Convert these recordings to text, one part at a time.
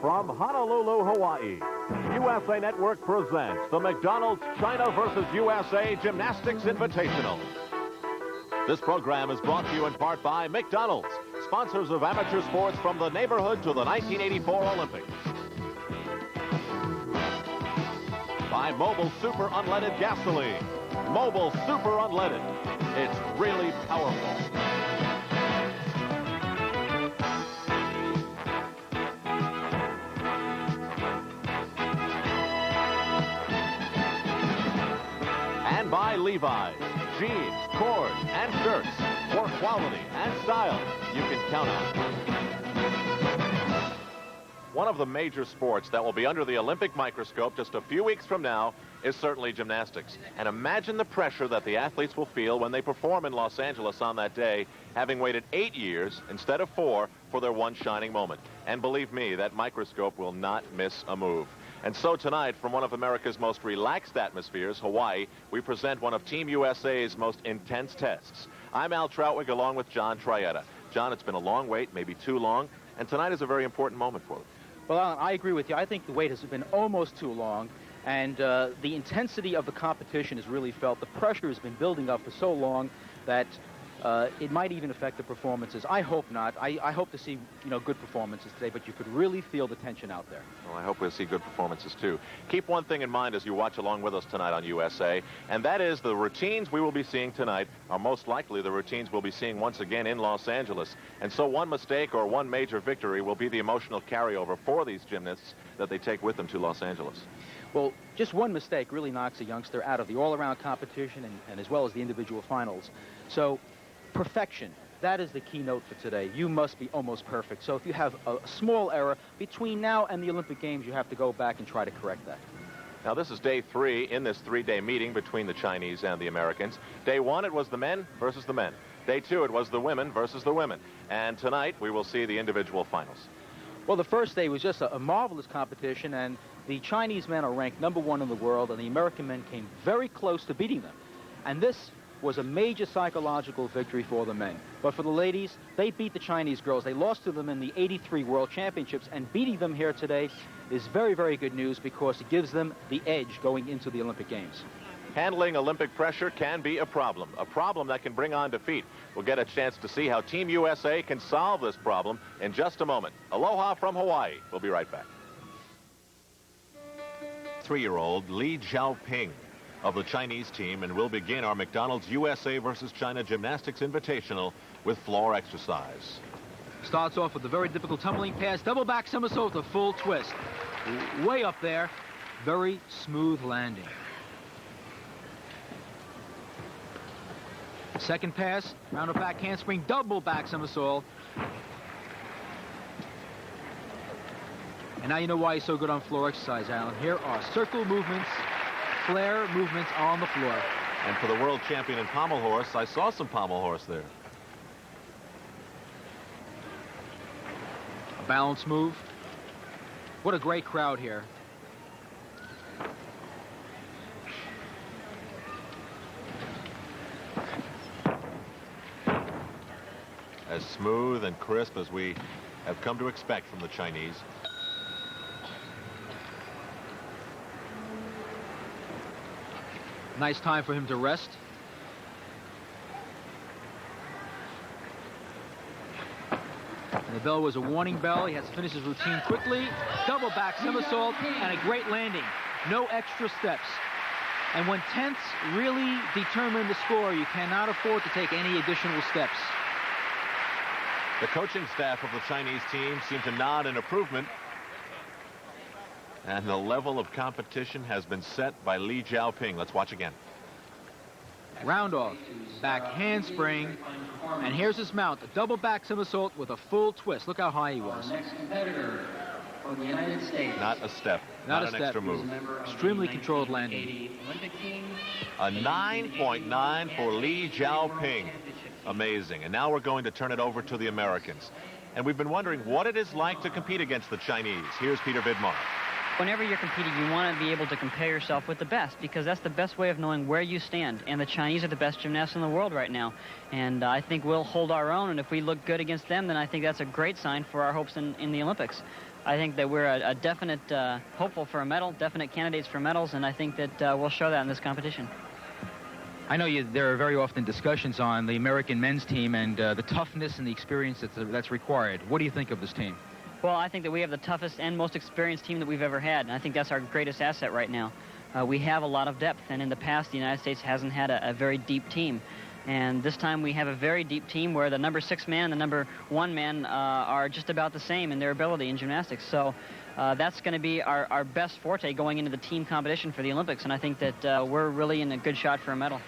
From Honolulu, Hawaii, USA Network presents the McDonald's China versus USA Gymnastics Invitational. This program is brought to you in part by McDonald's, sponsors of amateur sports from the neighborhood to the 1984 Olympics. By Mobile Super Unleaded Gasoline. Mobile Super Unleaded. It's really powerful. And by Levi's, jeans, cords, and shirts for quality and style you can count on. One of the major sports that will be under the Olympic microscope just a few weeks from now is certainly gymnastics. And imagine the pressure that the athletes will feel when they perform in Los Angeles on that day, having waited 8 years instead of 4 for their one shining moment. And believe me, that microscope will not miss a move. And so tonight, from one of America's most relaxed atmospheres, Hawaii, we present one of Team USA's most intense tests. I'm Al Troutwig along with John Trietta. John, it's been a long wait, maybe too long, and tonight is a very important moment for them. Well, Alan, I agree with you. I think the wait has been almost too long, and the intensity of the competition is really felt. The pressure has been building up for so long that it might even affect the performances. I hope not. I hope to see, good performances today, but you could really feel the tension out there. Well, I hope we'll see good performances, too. Keep one thing in mind as you watch along with us tonight on USA, and that is the routines we will be seeing tonight are most likely the routines we'll be seeing once again in Los Angeles. And so one mistake or one major victory will be the emotional carryover for these gymnasts that they take with them to Los Angeles. Well, just one mistake really knocks a youngster out of the all-around competition and as well as the individual finals. So perfection, that is the keynote for today. You must be almost perfect. So if you have a small error between now and the Olympic Games, you have to go back and try to correct that. Now, this is day 3 in this 3-day meeting between the Chinese and the Americans. Day 1, it was the men versus the men. Day 2, it was the women versus the women. And tonight, we will see the individual finals. Well, the first day was just a marvelous competition, and the Chinese men are ranked #1 in the world, and the American men came very close to beating them. And this was a major psychological victory for the men. But for the ladies, they beat the Chinese girls. They lost to them in the '83 World Championships, and beating them here today is very, very good news because it gives them the edge going into the Olympic Games. Handling Olympic pressure can be a problem that can bring on defeat. We'll get a chance to see how Team USA can solve this problem in just a moment. Aloha from Hawaii. We'll be right back. 3-year-old Li Jiaoping of the Chinese team, and we'll begin our McDonald's USA versus China Gymnastics Invitational with floor exercise. Starts off with a very difficult tumbling pass, double back somersault with a full twist. Way up there, very smooth landing. Second pass, round of back handspring, double back somersault. And now you know why he's so good on floor exercise, Alan. Here are circle movements, flare movements on the floor. And for the world champion in pommel horse, I saw some pommel horse there. A balance move. What a great crowd here. As smooth and crisp as we have come to expect from the Chinese. Nice time for him to rest. And the bell was a warning bell. He has to finish his routine quickly. Double back somersault and a great landing. No extra steps. And when tenths really determine the score, you cannot afford to take any additional steps. The coaching staff of the Chinese team seem to nod in improvement. And the level of competition has been set by Li Jiaoping. Let's watch again. Round off, back handspring, and here's his mount, a double back somersault with a full twist. Look how high he was. Next competitor for the United States. Not a step, not an extra move. Extremely controlled landing. A 9.9 for Li Jiaoping. Amazing. And now we're going to turn it over to the Americans. And we've been wondering what it is like to compete against the Chinese. Here's Peter Vidmar. Whenever you're competing, you want to be able to compare yourself with the best, because that's the best way of knowing where you stand. And the Chinese are the best gymnasts in the world right now. And I think we'll hold our own, and if we look good against them, then I think that's a great sign for our hopes in the Olympics. I think that we're a definite hopeful for a medal, definite candidates for medals, and I think that we'll show that in this competition. I know there are very often discussions on the American men's team and the toughness and the experience that's required. What do you think of this team? Well, I think that we have the toughest and most experienced team that we've ever had, and I think that's our greatest asset right now. We have a lot of depth, and in the past, the United States hasn't had a very deep team. And this time we have a very deep team where the number 6 man and the number 1 man are just about the same in their ability in gymnastics. So that's going to be our best forte going into the team competition for the Olympics, and I think that we're really in a good shot for a medal.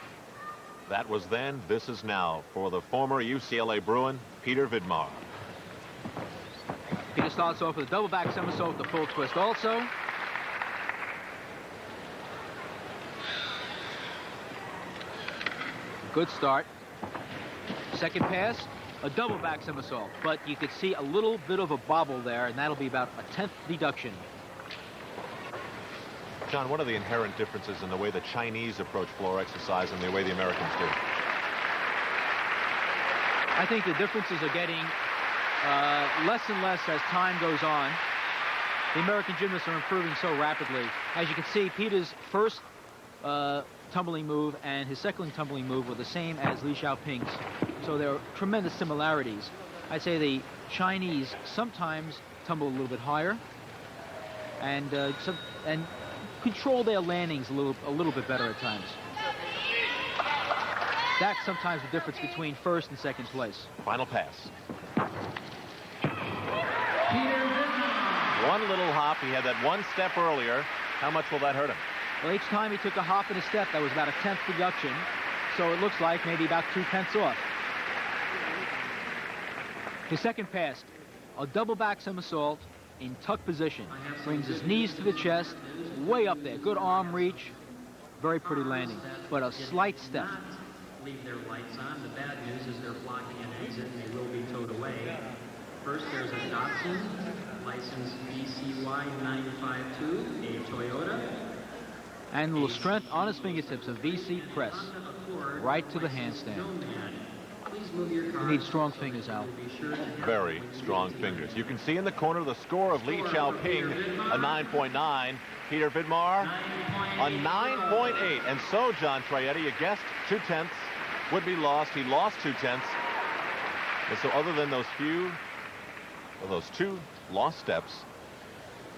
That was then, this is now for the former UCLA Bruin, Peter Vidmar. Peter starts off with a double back somersault with the full twist also. Good start. Second pass, a double back somersault. But you could see a little bit of a bobble there, and that'll be about a 10th deduction. John, what are the inherent differences in the way the Chinese approach floor exercise and the way the Americans do? I think the differences are getting less and less as time goes on. The American gymnasts are improving so rapidly. As you can see, Peter's first tumbling move and his second tumbling move were the same as Li Xiaoping's. So there are tremendous similarities. I'd say the Chinese sometimes tumble a little bit higher and control their landings a little bit better at times. That's sometimes the difference between first and second place. Final pass. One little hop. He had that one step earlier. How much will that hurt him? Well, each time he took a hop and a step, that was about a 10th deduction. So it looks like maybe about 2/10 off. His second pass, a double back somersault in tuck position. Brings his knees to the chest, way up there. Good arm reach, very pretty landing, but a slight step. Leave their lights on. The bad news is they're blocking an exit and they will be towed away. First, there's a Datsun, license BCY 952, a Toyota. And a little strength on his fingertips, a VC press, right to the handstand. You need strong fingers, Al. Very strong fingers. You can see in the corner the score of Li Xiaoping, a 9.9. Peter Vidmar, a 9.8. And so, John Trietti, you guessed 2/10 would be lost. He lost 2/10. And so other than those two lost steps,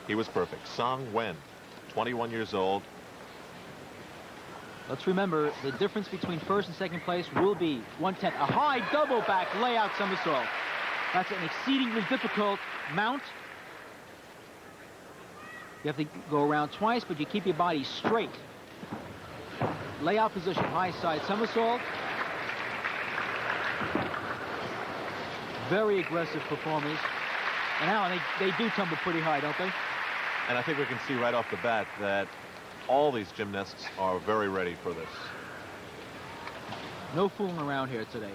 he was perfect. Song Wen, 21 years old. Let's remember, the difference between first and second place will be 1/10. A high double back layout somersault. That's an exceedingly difficult mount. You have to go around twice, but you keep your body straight. Layout position, high side somersault. Very aggressive performers. And Alan, they do tumble pretty high, don't they? And I think we can see right off the bat that all these gymnasts are very ready for this. No fooling around here today.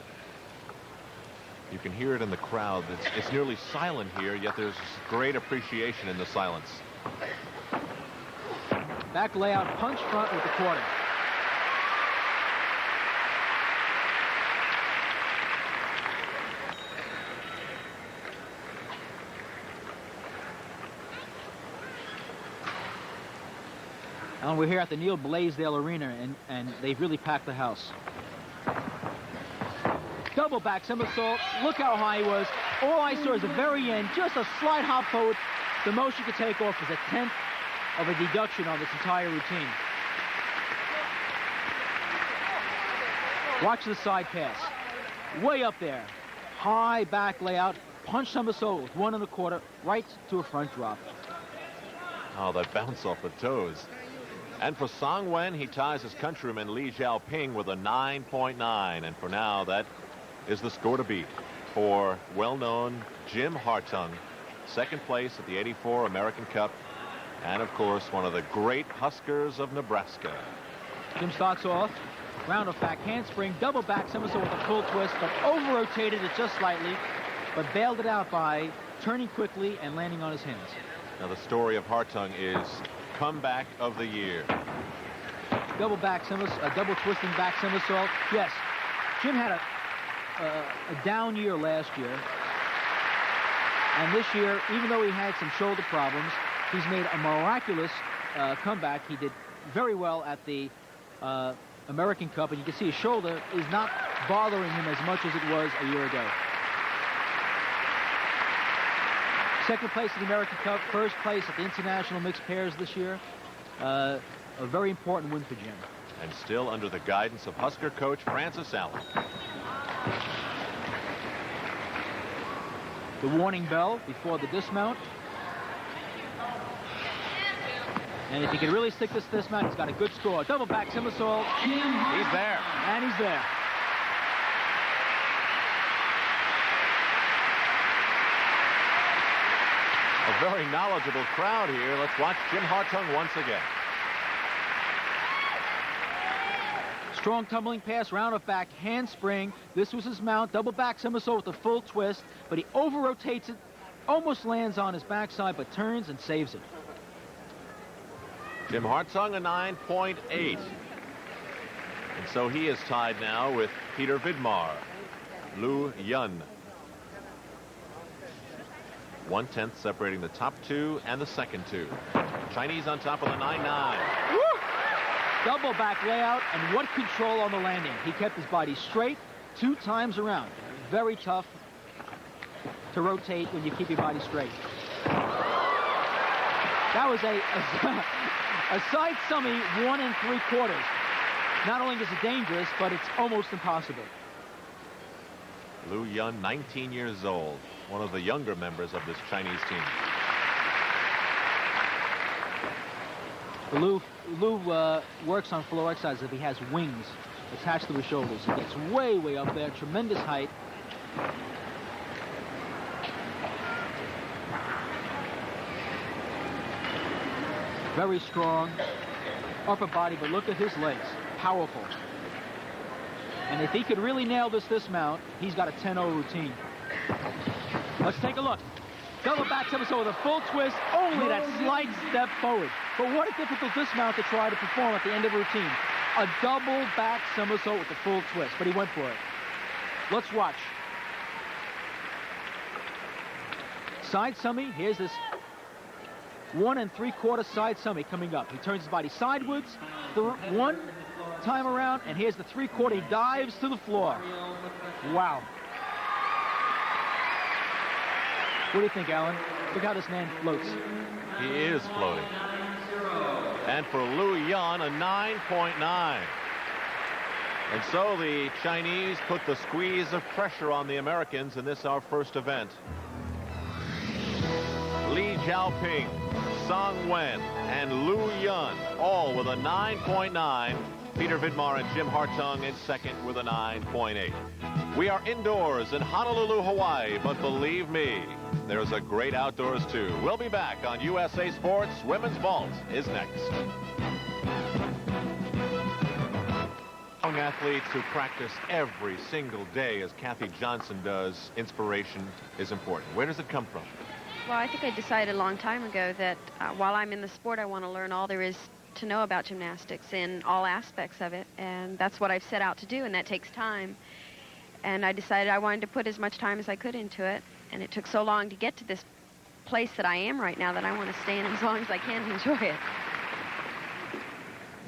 You can hear it in the crowd. It's nearly silent here, yet there's great appreciation in the silence. Back layout, punch front with the quarter. And we're here at the Neil Blaisdell Arena, and they've really packed the house. Double back somersault. Look how high he was. All I saw is the very end, just a slight hop forward. The most you could take off was a 10th of a deduction on this entire routine. Watch the side pass. Way up there. High back layout. Punch somersault with 1 1/4 right to a front drop. Oh, that bounce off the toes. And for Song Wen, he ties his countryman Li Xiaoping with a 9.9. And for now, that is the score to beat for well-known Jim Hartung. Second place at the '84 American Cup. And, of course, one of the great Huskers of Nebraska. Jim starts off. Round of back handspring. Double back somersault with a full twist, but over-rotated it just slightly. But bailed it out by turning quickly and landing on his hands. Now, the story of Hartung is comeback of the year. Double back somersault, a double twisting back somersault. Yes, Jim had a down year last year. And this year, even though he had some shoulder problems, he's made a miraculous comeback. He did very well at the American Cup, and you can see his shoulder is not bothering him as much as it was a year ago. Second place at the American Cup, first place at the International Mixed Pairs this year. A very important win for Jim. And still under the guidance of Husker coach Francis Allen. The warning bell before the dismount. And if he can really stick this dismount, he's got a good score. Double back somersault. He's there. And he's there. A very knowledgeable crowd here. Let's watch Jim Hartung once again. Strong tumbling pass, round of back, handspring. This was his mount. Double back somersault with a full twist, but he over-rotates it, almost lands on his backside, but turns and saves it. Jim Hartung a 9.8. And so he is tied now with Peter Vidmar, Lu Yun. 1/10 separating the top two and the second two. Chinese on top of the 9-9. Double back layout, and what control on the landing. He kept his body straight 2 times around. Very tough to rotate when you keep your body straight. That was a side summy 1 3/4. Not only is it dangerous, but it's almost impossible. Lu Yun, 19 years old, one of the younger members of this Chinese team. Lou works on floor exercise if he has wings attached to his shoulders. He gets way, way up there, tremendous height. Very strong upper body, but look at his legs, powerful. And if he could really nail this dismount, he's got a 10-0 routine. Let's take a look. Double back somersault with a full twist, only that slight step forward. But what a difficult dismount to try to perform at the end of a routine. A double back somersault with a full twist, but he went for it. Let's watch. Side summy, here's this 1 3/4 side summy coming up. He turns his body sideways, 1 time around, and here's the 3/4. He dives to the floor. Wow. What do you think, Alan? Look how this man floats. He is floating. And for Lu Yun, a 9.9. And so the Chinese put the squeeze of pressure on the Americans in this, our first event. Li Jiaoping, Song Wen, and Lu Yun, all with a 9.9. Peter Vidmar and Jim Hartung in second with a 9.8. We are indoors in Honolulu, Hawaii, but believe me, there's a great outdoors too. We'll be back on USA Sports. Women's Vault is next. Young athletes who practice every single day, as Kathy Johnson does, inspiration is important. Where does it come from? Well, I think I decided a long time ago that while I'm in the sport, I want to learn all there is to know about gymnastics in all aspects of it. And that's what I've set out to do, and that takes time. And I decided I wanted to put as much time as I could into it. And it took so long to get to this place that I am right now that I want to stay in as long as I can to enjoy it.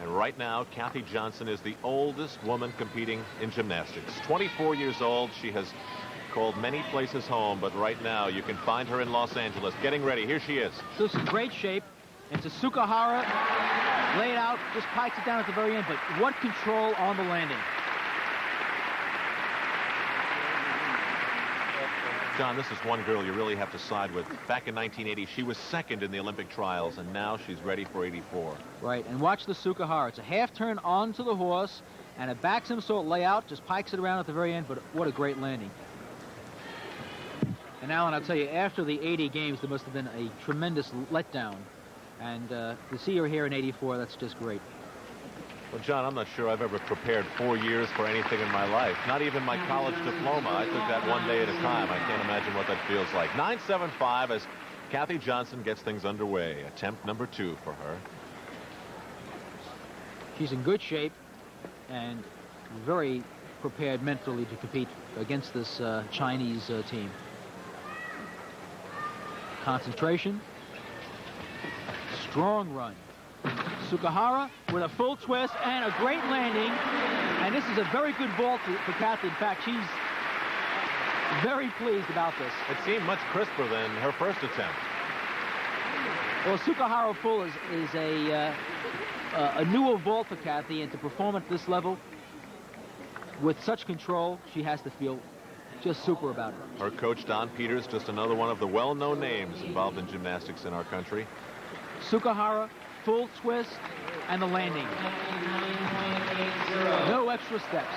And right now, Kathy Johnson is the oldest woman competing in gymnastics. 24 years old. She has called many places home, but right now you can find her in Los Angeles getting ready. Here she is. This is great shape. It's a Sukahara, laid out, just pikes it down at the very end, but what control on the landing. John, this is one girl you really have to side with. Back in 1980, she was second in the Olympic trials, and now she's ready for 84. Right, and watch the Sukahara. It's a half turn onto the horse, and a back somersault layout, just pikes it around at the very end, but what a great landing. And Alan, I'll tell you, after the 80 games, there must have been a tremendous letdown. And to see her here in 84, that's just great. Well, John, I'm not sure I've ever prepared 4 years for anything in my life. Not even my college diploma. I took that one day at a time. I can't imagine what that feels like. 9.75 as Kathy Johnson gets things underway. Attempt number 2 for her. She's in good shape and very prepared mentally to compete against this Chinese team. Concentration. Strong run. Sukahara with a full twist and a great landing. And this is a very good vault for Kathy. In fact, she's very pleased about this. It seemed much crisper than her first attempt. Well, Sukahara full is a newer vault for Kathy, and to perform at this level with such control, she has to feel just super about it. Her coach, Don Peters, just another one of the well-known names involved in gymnastics in our country. Sukahara, full twist, and the landing. No extra steps.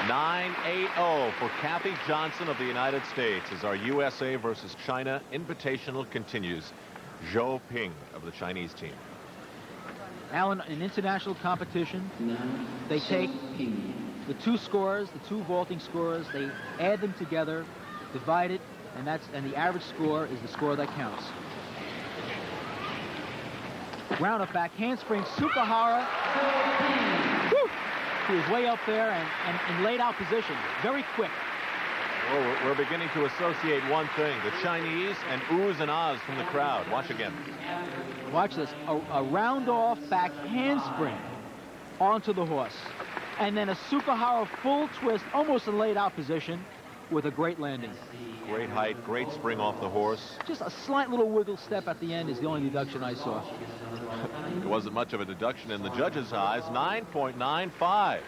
9-8-0 for Kathy Johnson of the United States as our USA versus China Invitational continues. Zhou Ping of the Chinese team. Alan, in international competition, they take the two scores, the two vaulting scores, they add them together, divide it, and the average score is the score that counts. Round up back handspring, Sukahara. Woo! He was way up there and in laid out position, very quick. Well, we're beginning to associate one thing, the Chinese and oohs and ahs from the crowd. Watch again. Watch this, a round off back handspring onto the horse. And then a Sukahara full twist, almost in laid out position with a great landing. Great height, great spring off the horse. Just a slight little wiggle step at the end is the only deduction I saw. It wasn't much of a deduction in the judges' eyes, 9.95.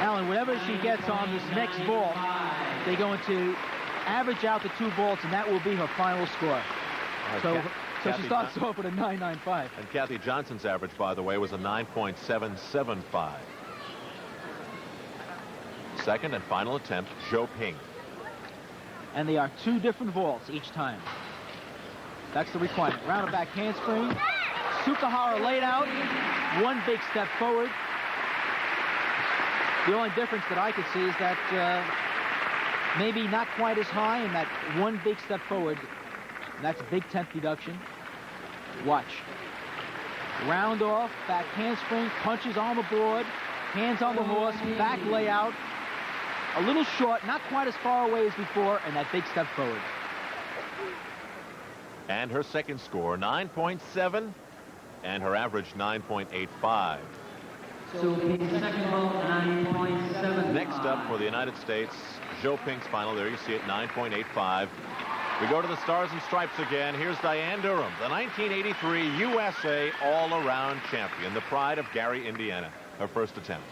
Alan, whenever she gets on this next vault, they're going to average out the two vaults, and that will be her final score. So she starts off with a 9.95. And Kathy Johnson's average, by the way, was a 9.775. Second and final attempt, Zhou Ping. And they are two different vaults each time. That's the requirement. Round and back handspring. Sukahara laid out. One big step forward. The only difference that I could see is that maybe not quite as high, and that one big step forward. And that's a big 10th deduction. Watch. Round off, back handspring, punches on the board, hands on the horse, back layout. A little short, not quite as far away as before, and that big step forward. And her second score, 9.7, and her average, 9.85. So second vault, 9.7. Next up for the United States, Zhou Ping's final. There you see it, 9.85. We go to the Stars and Stripes again. Here's Diane Durham, the 1983 USA all-around champion, the pride of Gary, Indiana. Her first attempt.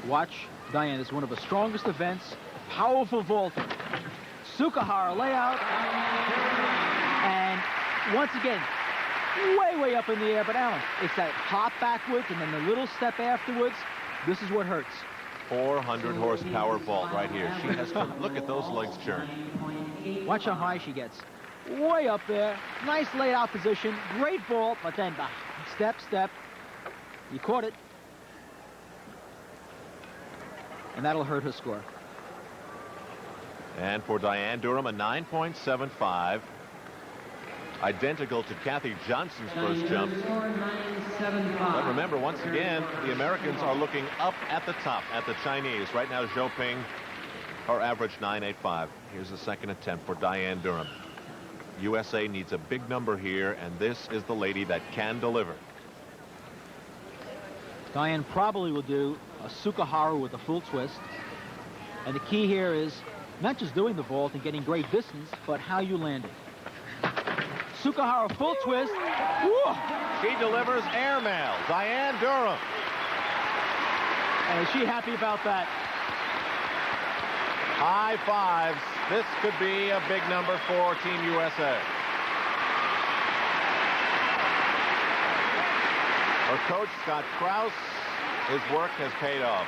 Watch Diane. It's one of the strongest events. Powerful vaulting. Sukahara layout. And once again, way up in the air. But Alan, it's that hop backwards and then the little step afterwards. This is what hurts. 400 horsepower vault right here. She has to look at those legs churn. Watch how high she gets. Way up there. Nice laid out position. Great vault, but then step. You caught it. And that'll hurt her score. And for Diane Durham, a 9.75. Identical to Kathy Johnson's first jump. But remember, once again, the Americans are looking up at the top, at the Chinese. Right now, Zhou Ping, her average 9.85. Here's the second attempt for Diane Durham. USA needs a big number here, and this is the lady that can deliver. Diane probably will do a Sukahara with a full twist. And the key here is not just doing the vault and getting great distance, but how you land it. Sukahara full twist. Woo! She delivers airmail. Diane Durham. And is she happy about that? High fives. This could be a big number for Team USA. Her coach, Scott Krause, his work has paid off.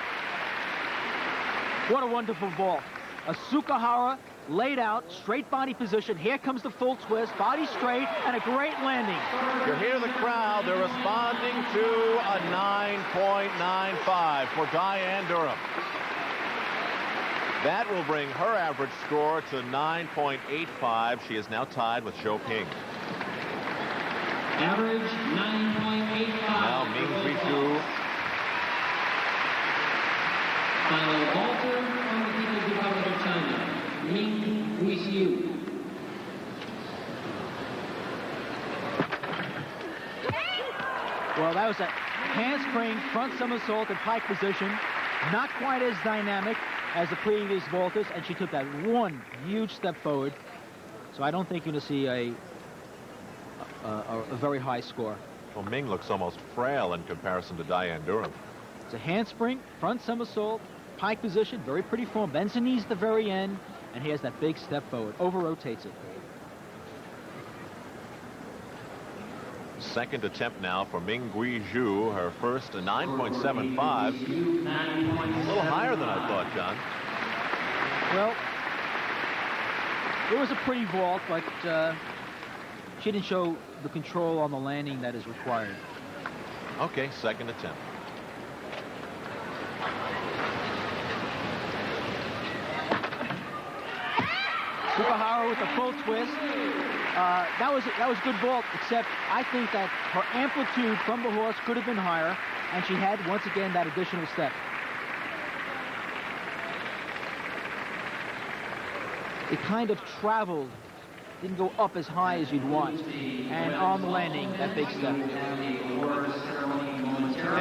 What a wonderful vault. A Sukahara laid out, straight body position. Here comes the full twist, body straight, and a great landing. You hear the crowd. They're responding to a 9.95 for Diane Durham. That will bring her average score to 9.85. She is now tied with Zhou Ping. Average 9.85. Now Ming Zhu Final vaulter from the People's Republic of China, Ming Guixiu. Well, that was a handspring front somersault in pike position. Not quite as dynamic as the previous vaulters, and she took that one huge step forward. So I don't think you're going to see a very high score. Well, Ming looks almost frail in comparison to Diane Durham. It's a handspring, front somersault, pike position, very pretty form. Bends the knees at the very end, and he has that big step forward, over-rotates it. Second attempt now for Ming Guixiu, her first 9.75. A little higher than I thought, John. Well, it was a pretty vault, but she didn't show the control on the landing that is required. Okay, second attempt. Sukahara with a full twist. That was a good vault, except I think that her amplitude from the horse could have been higher, and she had, once again, that additional step. It kind of traveled, didn't go up as high as you'd want, and on the landing, that big step.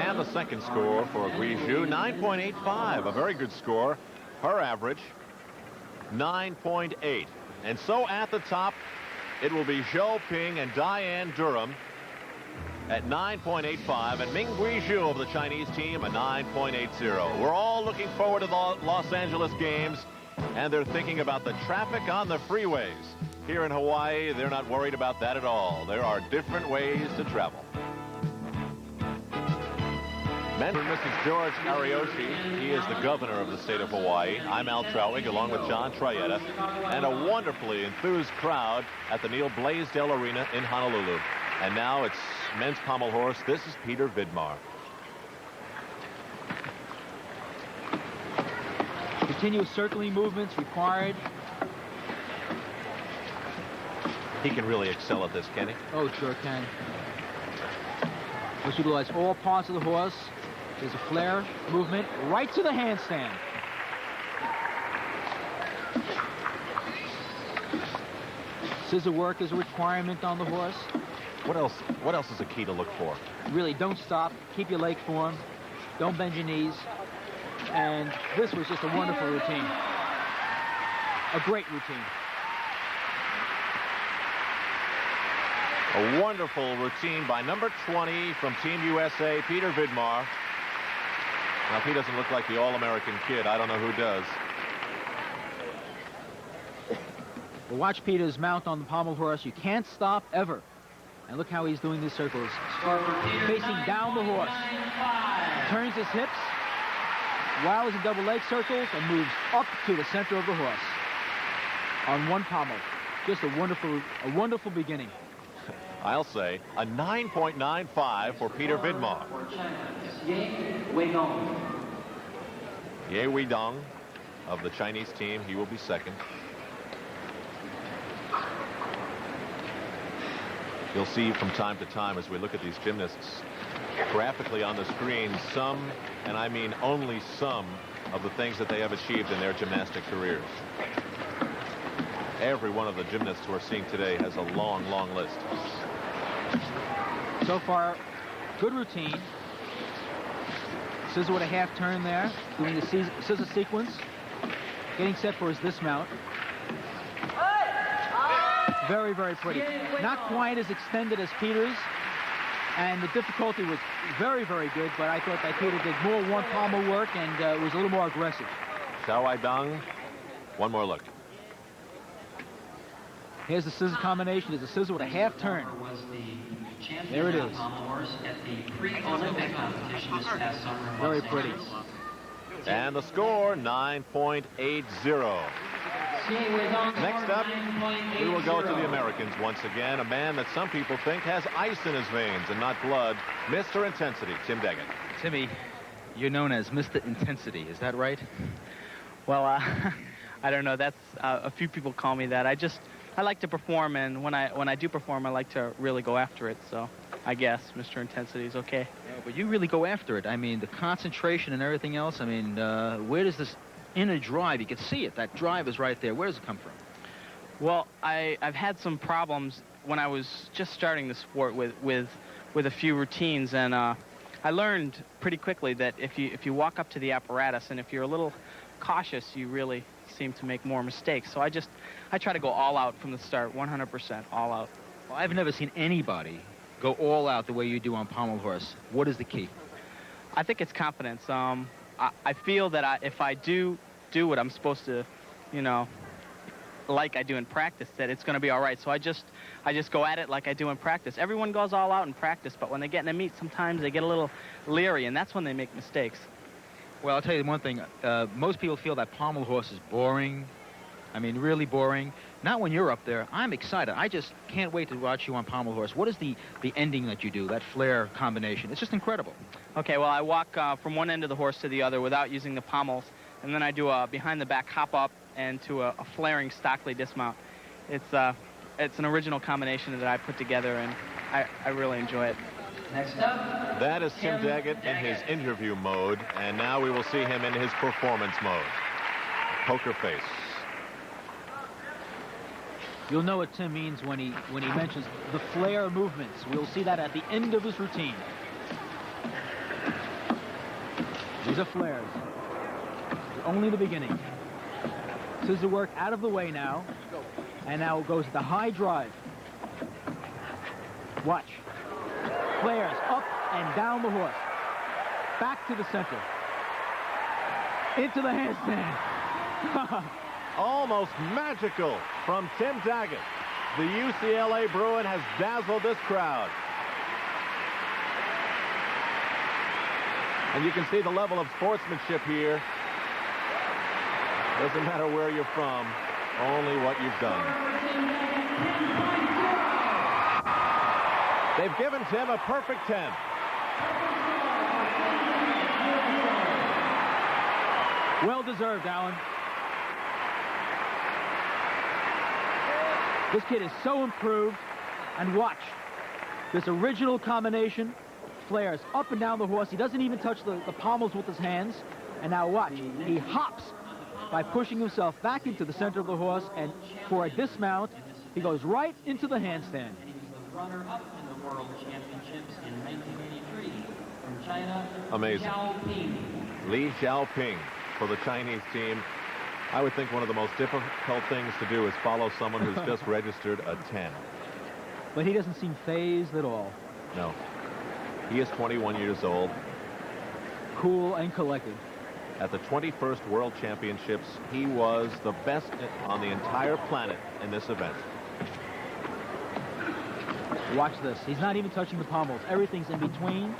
And the second score for Guixiu, 9.85, a very good score. Her average, 9.8. And so at the top, it will be Zhou Ping and Diane Durham at 9.85, and Ming Guixiu of the Chinese team a 9.80. We're all looking forward to the Los Angeles Games, and they're thinking about the traffic on the freeways. Here in Hawaii, they're not worried about that at all. There are different ways to travel. Mention Mrs. George Ariyoshi. He is the governor of the state of Hawaii. I'm Al Trowig, along with John Trietta, and a wonderfully enthused crowd at the Neil Blaisdell Arena in Honolulu. And now it's men's pommel horse. This is Peter Vidmar. Continuous circling movements required. He can really excel at this, can he? Oh, sure can. Must utilize all parts of the horse. There's a flare movement right to the handstand. Scissor work is a requirement on the horse. What else is a key to look for? Really, don't stop. Keep your leg form. Don't bend your knees. And this was just a wonderful routine. A great routine. A wonderful routine by number 20 from Team USA, Peter Vidmar. Now, if he doesn't look like the All-American kid, I don't know who does. Well, watch Peter's mount on the pommel horse. You can't stop ever. And look how he's doing these circles. Facing down the horse. Turns his hips while he's in double leg circles and moves up to the center of the horse on one pommel. Just a wonderful beginning. I'll say a 9.95 for Peter Vidmar. Ye Weidong of the Chinese team. He will be second. You'll see from time to time as we look at these gymnasts graphically on the screen some, and I mean only some, of the things that they have achieved in their gymnastic careers. Every one of the gymnasts we're seeing today has a long, long list. So far, good routine. Scissor with a half turn there, doing the scissor sequence. Getting set for his dismount. Very, very pretty. Not quite as extended as Peter's, and the difficulty was very, very good, but I thought that Peter did more one pommel work and was a little more aggressive. Zhou Weidong, one more look. Here's the scissor combination. There's a scissor with a half turn. There it is. Very pretty. And the score, 9.80. Next up, we will go to the Americans once again. A man that some people think has ice in his veins and not blood. Mr. Intensity, Tim Daggett. Timmy, you're known as Mr. Intensity, is that right? Well, I don't know. That's a few people call me that. I like to perform, and when I do perform, I like to really go after it. So I guess Mr. Intensity is okay. but you really go after it. I mean, the concentration and everything else. I mean, where does this inner drive? You can see it. That drive is right there. Where does it come from? Well, I've had some problems when I was just starting the sport with a few routines, and I learned pretty quickly that if you walk up to the apparatus and if you're a little cautious, you really seem to make more mistakes. So I try to go all out from the start, 100% all out. Well, I've never seen anybody go all out the way you do on pommel horse. What is the key? I think it's confidence. I feel that if I do what I'm supposed to, you know, like I do in practice, that it's going to be all right. So I just go at it like I do in practice. Everyone goes all out in practice, but when they get in a meet, sometimes they get a little leery, and that's when they make mistakes. Well, I'll tell you one thing. Most people feel that pommel horse is boring. I mean, really boring. Not when you're up there. I'm excited. I just can't wait to watch you on pommel horse. What is the ending that you do, that flare combination? It's just incredible. Okay, well, I walk from one end of the horse to the other without using the pommels, and then I do a behind-the-back hop-up and to a flaring Stockley dismount. It's an original combination that I put together, and I really enjoy it. Next up, That is Tim Daggett in his interview mode, and now we will see him in his performance mode. Poker face. You'll know what Tim means when he mentions the flare movements. We'll see that at the end of his routine. These are flares. Only the beginning. Scissor work out of the way now. And now it goes to the high drive. Watch. Flares up and down the horse. Back to the center. Into the handstand. Almost magical from Tim Daggett. The UCLA Bruin has dazzled this crowd. And you can see the level of sportsmanship here. Doesn't matter where you're from, only what you've done. They've given Tim a perfect 10. Well deserved, Alan. This kid is so improved. And watch. This original combination flares up and down the horse. He doesn't even touch the pommels with his hands. And now watch. He hops by pushing himself back into the center of the horse. And for a dismount, he goes right into the handstand. and he was the runner-up in the World Championships in 1983 from China. Amazing. Xiaoping. Li Xiaoping for the Chinese team. I would think one of the most difficult things to do is follow someone who's just registered a 10. But he doesn't seem phased at all. No. He is 21 years old. Cool and collected. At the 21st World Championships, he was the best on the entire planet in this event. Watch this. He's not even touching the pommels. Everything's in between.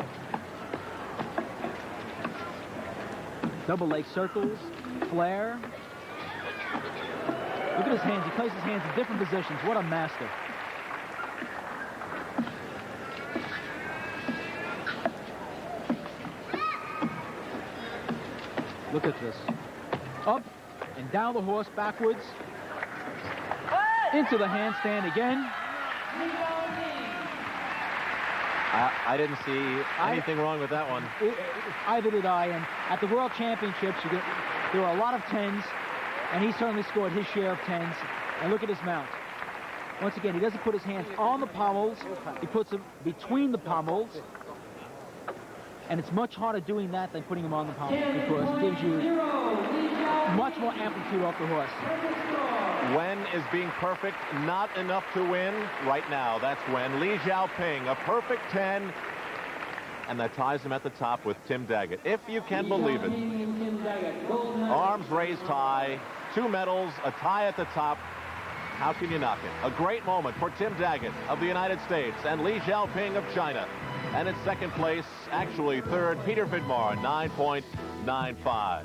Double leg circles. Flare. Look at his hands. He places his hands in different positions. What a master. Look at this. Up and down the horse backwards. Into the handstand again. I didn't see anything wrong with that one. Either did I. And at the World Championships, there were a lot of 10s, and he certainly scored his share of 10s. And look at his mount. Once again, he doesn't put his hands on the pommels. He puts them between the pommels. And it's much harder doing that than putting them on the pommels because it gives you much more amplitude off the horse. When is being perfect not enough to win? Right now, that's when. Li Xiaoping, a perfect 10. And that ties him at the top with Tim Daggett, if you can believe it. Arms raised high, 2 medals, a tie at the top. How can you knock it? A great moment for Tim Daggett of the United States and Li Xiaoping of China. And in second place, actually third, Peter Vidmar, 9.95.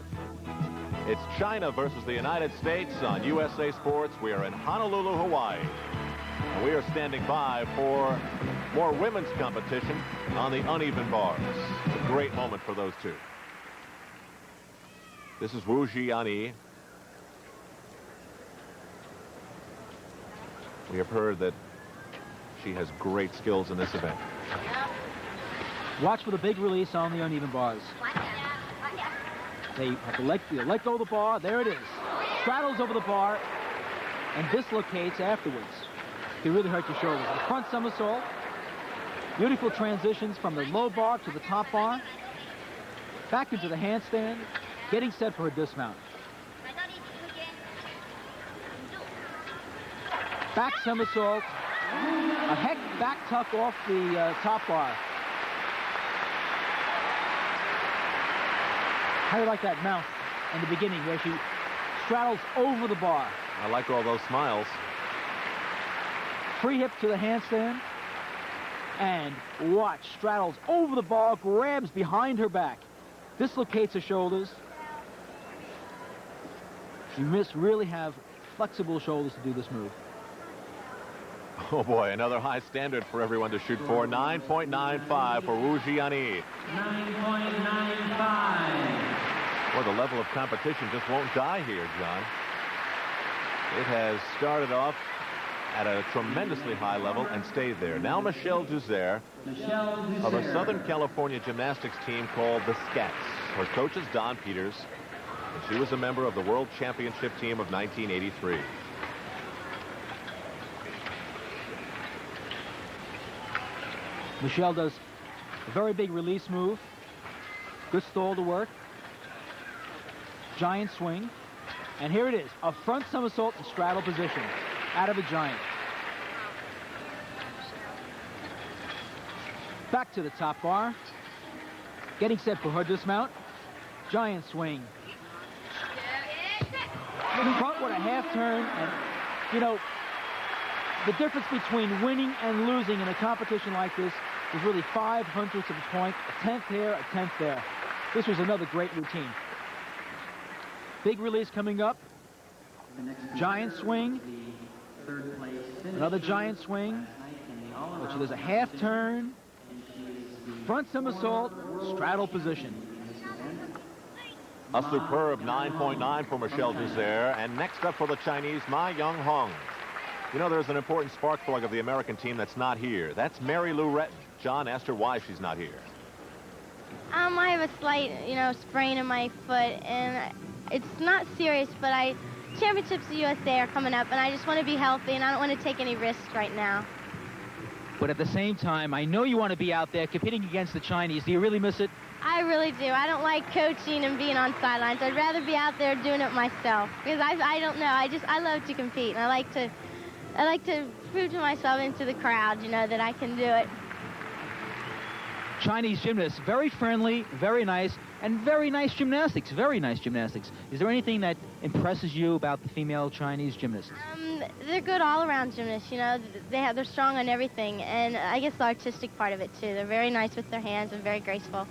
It's China versus the United States on USA Sports. We are in Honolulu, Hawaii. And we are standing by for more women's competition on the uneven bars. A great moment for those two. This is Wu Jiani. We have heard that she has great skills in this event. Watch for the big release on the uneven bars. They have to let go of the bar. There it is. Straddles over the bar and dislocates afterwards. It really hurt your shoulders. The front somersault. Beautiful transitions from the low bar to the top bar. Back into the handstand. Getting set for a dismount. Back somersault. A heck back tuck off the top bar. How do you like that mount in the beginning where she straddles over the bar? I like all those smiles. Free hip to the handstand. And watch, straddles over the bar, grabs behind her back. Dislocates her shoulders. You must really have flexible shoulders to do this move. Oh boy, another high standard for everyone to shoot for. 9.95 for Wu Jiani. 9.95. Well, the level of competition just won't die here, John. It has started off at a tremendously high level and stayed there. Now Michelle Duzer of a Southern California gymnastics team called the Scats. Her coach is Don Peters, and she was a member of the World Championship team of 1983. Michelle does a very big release move. Good stall to work. Giant swing. And here it is, a front somersault in straddle position out of a giant. Back to the top bar. Getting set for her dismount. Giant swing. Front with a half turn. And, you know, the difference between winning and losing in a competition like this is really 0.05 of a point. A 10th here, a 10th there. This was another great routine. Big release coming up. Giant swing. Another giant swing. Which there's a half turn. Front somersault, straddle position. A superb 9.9 for Michelle Duzer. And next up for the Chinese, Ma Young Hong. You know, there's an important spark plug of the American team that's not here. That's Mary Lou Retton. John asked her why she's not here. I have a slight, sprain in my foot, and it's not serious, but championships of USA are coming up, and I just want to be healthy, and I don't want to take any risks right now. But at the same time, I know you want to be out there competing against the Chinese. Do you really miss it? I really do. I don't like coaching and being on sidelines. I'd rather be out there doing it myself, because I don't know. I love to compete, and I like to prove to myself and to the crowd, that I can do it. Chinese gymnasts, very friendly, very nice, and very nice gymnastics, very nice gymnastics. Is there anything that impresses you about the female Chinese gymnasts? They're good all-around gymnasts, they're strong on everything, and I guess the artistic part of it, too. They're very nice with their hands and very graceful.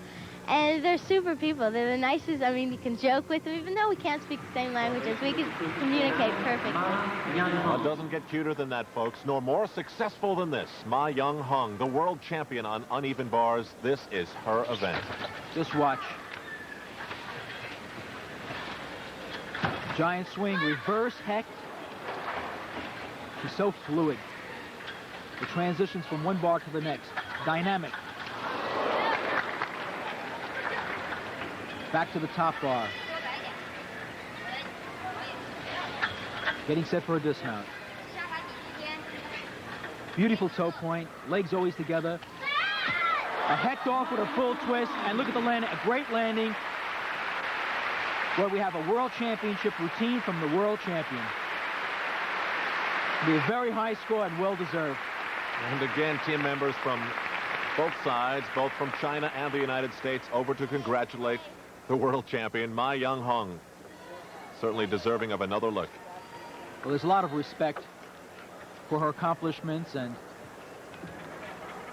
And they're super people. They're the nicest. I mean, you can joke with them, even though we can't speak the same languages. We can communicate perfectly. Well, it doesn't get cuter than that, folks, nor more successful than this. Ma Young Hong, the world champion on uneven bars. This is her event. Just watch. Giant swing, reverse heck. She's so fluid. The transitions from one bar to the next. Dynamic. Back to the top bar. Getting set for a dismount. Beautiful toe point. Legs always together. A heck off with a full twist. And look at the landing. A great landing. Where we have a world championship routine from the world champion. It'll be a very high score and well-deserved. And again, team members from both sides, both from China and the United States, over to congratulate the world champion, Ma Young Hong. Certainly deserving of another look. Well, there's a lot of respect for her accomplishments, and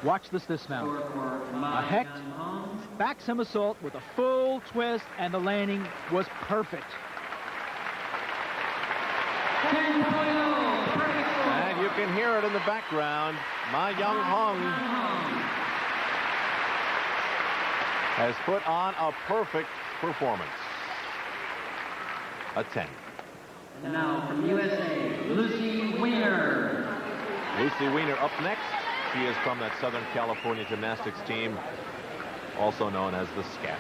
watch this dismount. A heck, back somersault with a full twist, and the landing was perfect. And you can hear it in the background. Ma Young Hong has put on a perfect performance. A 10. And now from USA, Lucy Weiner. Lucy Weiner up next. She is from that Southern California gymnastics team. also known as the Scats.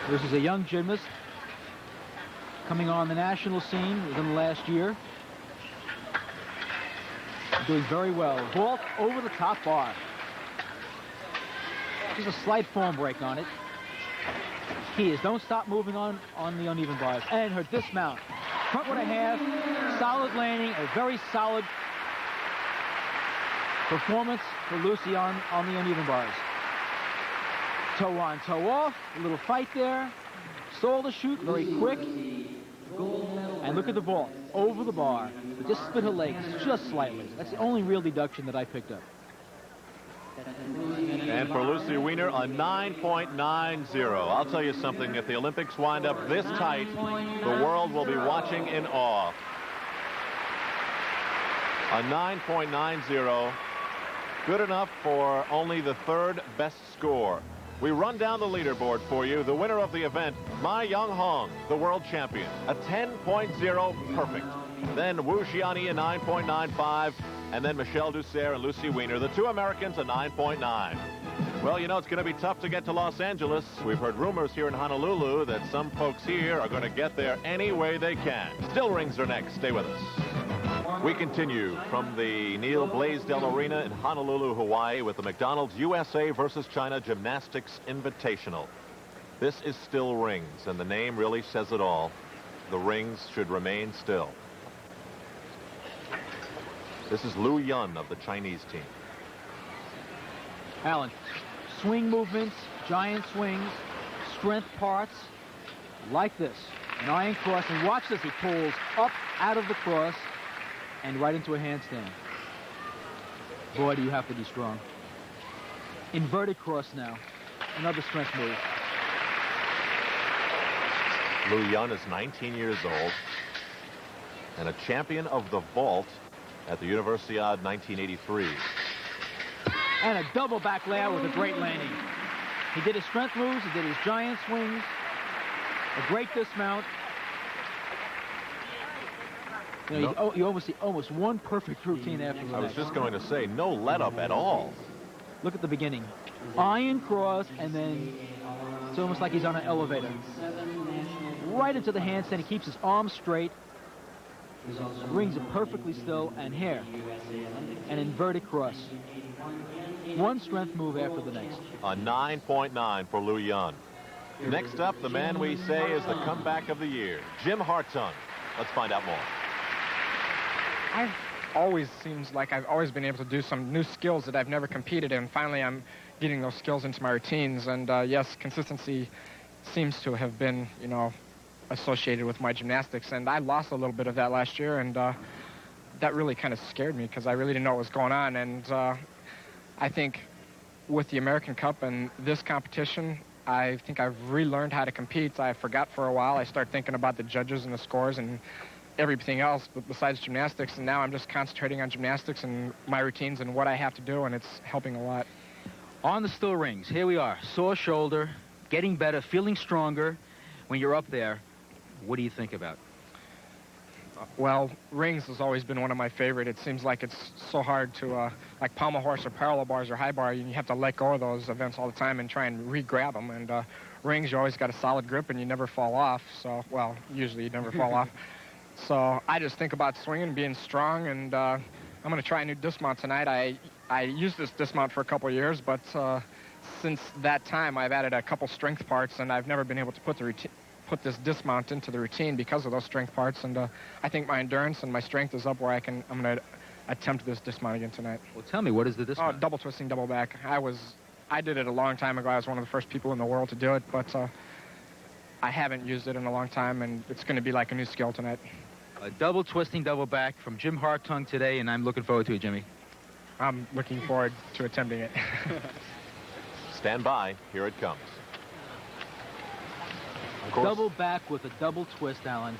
This is a young gymnast coming on the national scene within the last year. Doing very well. Vault over the top bar. There's a slight form break on it. Key is don't stop moving on the uneven bars. And her dismount. Front with a half. Solid landing. A very solid performance for Lucy on the uneven bars. Toe on, toe off. A little fight there. Stall the shoot. Very quick. And look at the vault. Over the bar. But just split her legs just slightly. That's the only real deduction that I picked up. And for Lucy Weiner, a 9.90. I'll tell you something. If the Olympics wind up this tight, the world will be watching in awe. A 9.90. Good enough for only the third best score. We run down the leaderboard for you. The winner of the event, Ma Young Hong, the world champion, a 10.0 perfect. Then Wu Xiani, a 9.95. And then Michelle Dussert and Lucy Weiner, the two Americans, a 9.9. Well, you know, it's going to be tough to get to Los Angeles. We've heard rumors here in Honolulu that some folks here are going to get there any way they can. Still rings are next. Stay with us. We continue from the Neil Blaisdell Arena in Honolulu, Hawaii, with the McDonald's USA versus China Gymnastics Invitational. This is still rings, and the name really says it all. The rings should remain still. This is Lu Yun of the Chinese team. Alan, swing movements, giant swings, strength parts, like this. An iron cross, and watch this. He pulls up out of the cross and right into a handstand. Boy, do you have to be strong. Inverted cross now. Another strength move. Lu Yun is 19 years old and a champion of the vault at the Universiade 1983. And a double back layout with a great landing. He did his strength moves, he did his giant swings, a great dismount. You know, you almost see almost one perfect routine after the I was next. just going to say, no let up at all. Look at the beginning. Iron cross, and then it's almost like he's on an elevator. Right into the handstand. He keeps his arms straight. Rings it perfectly still, and here. An inverted cross. One strength move after the next. A 9.9 for Lu Yun. Next up, the man we say is the comeback of the year, Jim Hartung. Let's find out more. Seems like I've always been able to do some new skills that I've never competed in. Finally, I'm getting those skills into my routines, and yes, consistency seems to have been, you know, associated with my gymnastics, and I lost a little bit of that last year, and that really kind of scared me because I really didn't know what was going on. And I think with the American Cup and this competition, I think I've relearned how to compete. I forgot for a while. I started thinking about the judges and the scores and everything else but besides gymnastics, and now I'm just concentrating on gymnastics and my routines and what I have to do, and it's helping a lot. On the still rings, here we are. Sore shoulder, getting better, feeling stronger. When you're up there, what do you think about? Well, rings has always been one of my favorite. It seems like it's so hard to, like pommel horse or parallel bars or high bar, you have to let go of those events all the time and try and re-grab them. And rings, you always got a solid grip and you never fall off. So, well, usually you never fall off. So I just think about swinging, being strong, and I'm going to try a new dismount tonight. I used this dismount for a couple of years, but since that time I've added a couple strength parts, and I've never been able to put this dismount into the routine because of those strength parts, and I think my endurance and my strength is up where I'm going to attempt this dismount again tonight. Well, tell me, what is the dismount? Oh, double twisting, double back. I did it a long time ago. I was one of the first people in the world to do it, but I haven't used it in a long time, and it's going to be like a new skill tonight. A double twisting, double back from Jim Hartung today, and I'm looking forward to it, Jimmy. I'm looking forward to attempting it. Stand by. Here it comes. Double back with a double twist, Alan.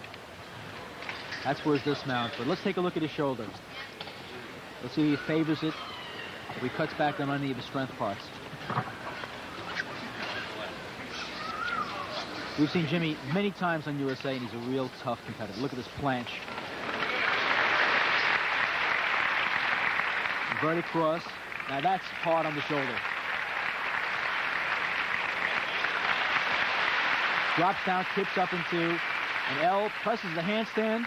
That's where his dismount. But let's take a look at his shoulder. Let's see if he favors it, if he cuts back on any of his strength parts. We've seen Jimmy many times on USA, and he's a real tough competitor. Look at this planche. Inverted cross. Now that's hard on the shoulder. Drops down, tips up into an L, presses the handstand,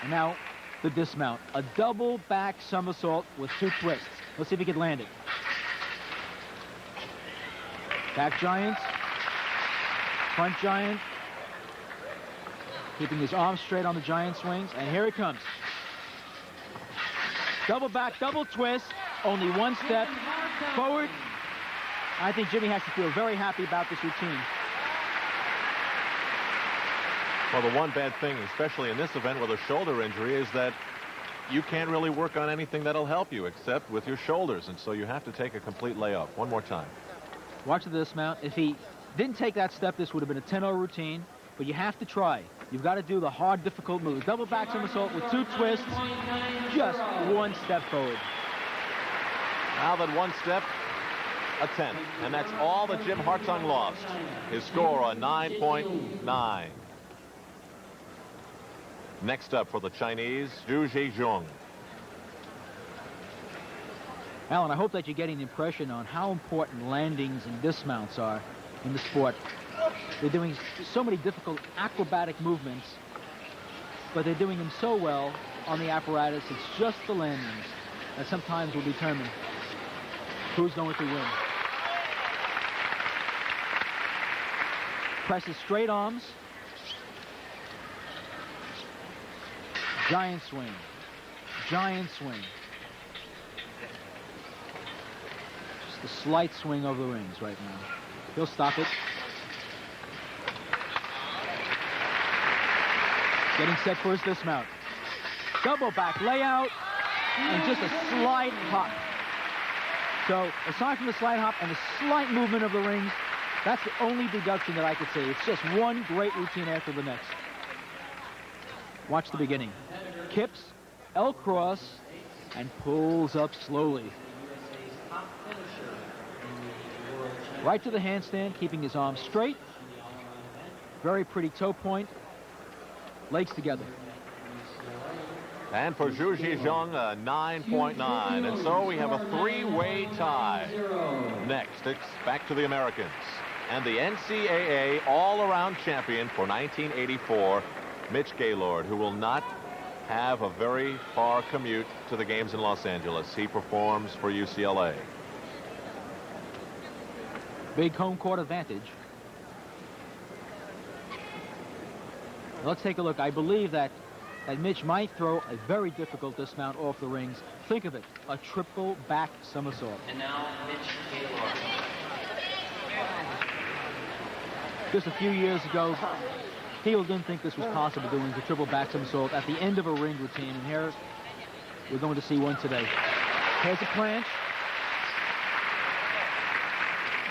and now the dismount. A double back somersault with 2 twists. Let's see if he can land it. Back giant, front giant, keeping his arms straight on the giant swings, and here he comes. Double back, double twist, only 1 step forward. I think Jimmy has to feel very happy about this routine. Well, the one bad thing, especially in this event with a shoulder injury, is that you can't really work on anything that'll help you except with your shoulders, and so you have to take a complete layoff. One more time. Watch the dismount. If he didn't take that step, this would have been a 10-0 routine, but you have to try. You've got to do the hard, difficult moves. Double back somersault with 2 twists, just 1 step forward. Now that 1 step, a 10th, and that's all that Jim Hartung lost. His score on 9.9. Next up for the Chinese, Zhu Zhizhong. Alan, I hope that you're getting the impression on how important landings and dismounts are in the sport. They're doing so many difficult acrobatic movements, but they're doing them so well on the apparatus. It's just the landings that sometimes will determine who's going to win. Presses straight arms. Giant swing. Giant swing. Just a slight swing over the rings right now. He'll stop it. Getting set for his dismount. Double back layout and just a slight hop. So aside from the slight hop and the slight movement of the rings, that's the only deduction that I could say. It's just one great routine after the next. Watch the beginning. Kips, L cross, and pulls up slowly. Right to the handstand, keeping his arms straight. Very pretty toe point. Legs together. And for Zhu Zhizhong, a 9.9. And so we have a 3-way tie. Next, it's back to the Americans. And the NCAA all-around champion for 1984, Mitch Gaylord, who will not have a very far commute to the games in Los Angeles. He performs for UCLA. Big home court advantage. Let's take a look. I believe that Mitch might throw a very difficult dismount off the rings. Think of it, a triple back somersault. And now Mitch Gaylord. Just a few years ago, people didn't think this was possible, doing the triple back somersault at the end of a ring routine, and here we're going to see one today. Here's a planche.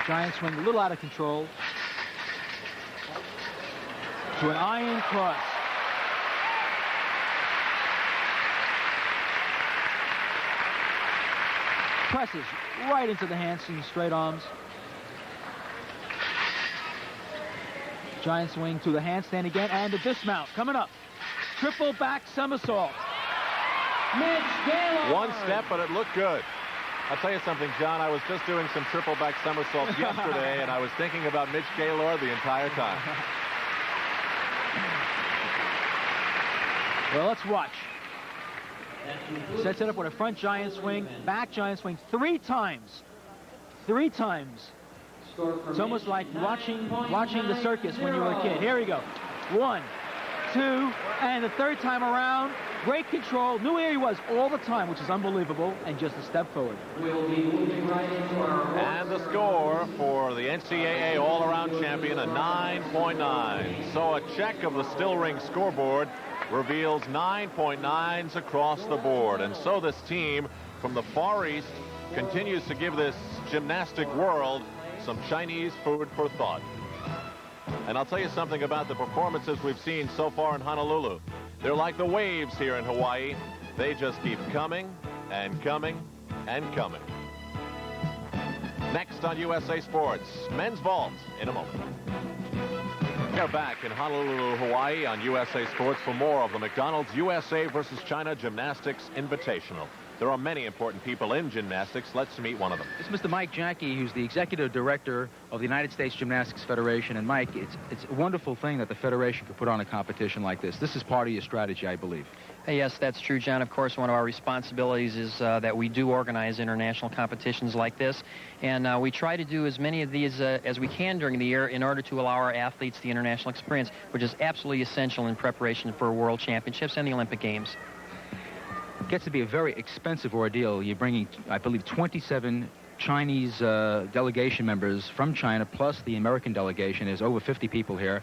Giant swing, a little out of control. To an iron cross. Presses right into the handstand, straight arms. Giant swing to the handstand again, and the dismount coming up. Triple back somersault. Mitch Gaylord. 1 step, but it looked good. I'll tell you something, John. I was just doing some triple back somersaults yesterday, and I was thinking about Mitch Gaylord the entire time. Well, let's watch. Sets it up with a front giant swing, back giant swing 3 times. 3 times. It's almost like watching the circus when you were a kid. Here we go. 1, 2, and the 3rd time around. Great control. Knew where he was all the time, which is unbelievable, and just a step forward. And the score for the NCAA all-around champion, a 9.9. So a check of the still ring scoreboard reveals 9.9s across the board. And so this team from the Far East continues to give this gymnastic world some Chinese food for thought. And I'll tell you something about the performances we've seen so far in Honolulu. They're like the waves here in Hawaii. They just keep coming and coming and coming. Next on USA Sports, men's vault in a moment. We're back in Honolulu, Hawaii on USA Sports for more of the McDonald's USA versus China Gymnastics Invitational. There are many important people in gymnastics. Let's meet one of them. It's Mr. Mike Jackie, who's the executive director of the United States Gymnastics Federation. And Mike, it's a wonderful thing that the Federation could put on a competition like this. This is part of your strategy, I believe. Yes, that's true, John. Of course, one of our responsibilities is that we do organize international competitions like this. And we try to do as many of these as we can during the year in order to allow our athletes the international experience, which is absolutely essential in preparation for World Championships and the Olympic Games. It gets to be a very expensive ordeal. You're bringing, I believe, 27 Chinese delegation members from China, plus the American delegation. There's over 50 people here.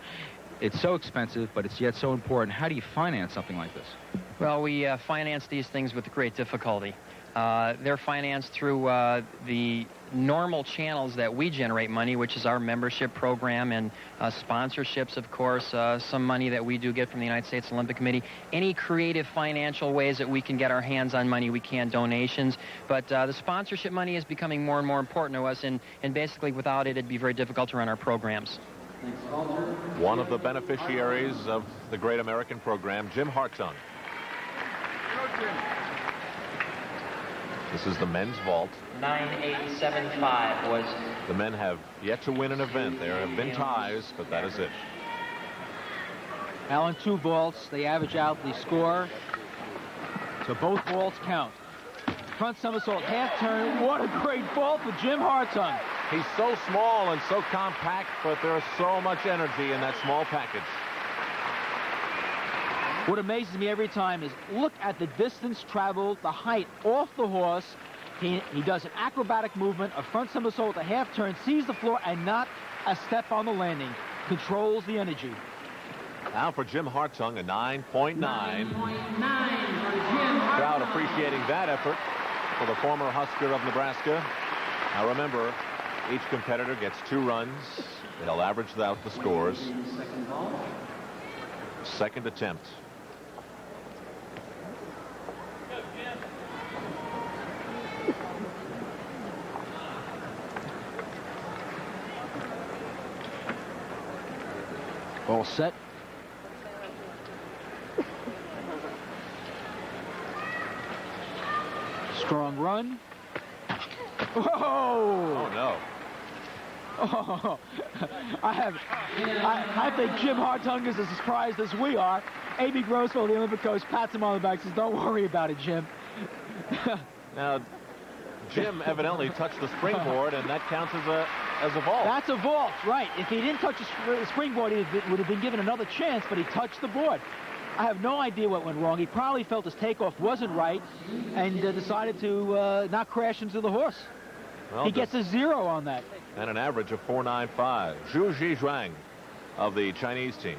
It's so expensive, but it's yet so important. How do you finance something like this? Well, we finance these things with great difficulty. They're financed through the normal channels that we generate money, which is our membership program and sponsorships, of course, some money that we do get from the United States Olympic Committee. Any creative financial ways that we can get our hands on money, we can, donations. But the sponsorship money is becoming more and more important to us, and basically without it, it'd be very difficult to run our programs. One of the beneficiaries of the Great American Program, Jim Hartung. This is the men's vault. 9.875 was... The men have yet to win an event. There have been ties, but that is it. Alan, 2 vaults. They average out the score. So both vaults count. Front somersault, half turn. What a great vault for Jim Hartung. He's so small and so compact, but there's so much energy in that small package. What amazes me every time is look at the distance traveled, the height off the horse. He does an acrobatic movement, a front somersault, a half turn, sees the floor, and not a step on the landing. Controls the energy. Now for Jim Hartung, a 9.9. Crowd appreciating that effort for the former Husker of Nebraska. Now remember, each competitor gets 2 runs. They'll average out the scores. Second attempt. All set. Strong run. Whoa! Oh, no. Oh, I think Jim Hartung is as surprised as we are. A.B. Grossville, the Olympic coach, pats him on the back, says, "Don't worry about it, Jim." Now, Jim evidently touched the springboard, and that counts as a vault. That's a vault, right. If he didn't touch the springboard, he would have been given another chance, but he touched the board. I have no idea what went wrong. He probably felt his takeoff wasn't right and decided to not crash into the horse. Well, he gets a 0 on that. And an average of 4.95. Zhu Zhizhuang of the Chinese team.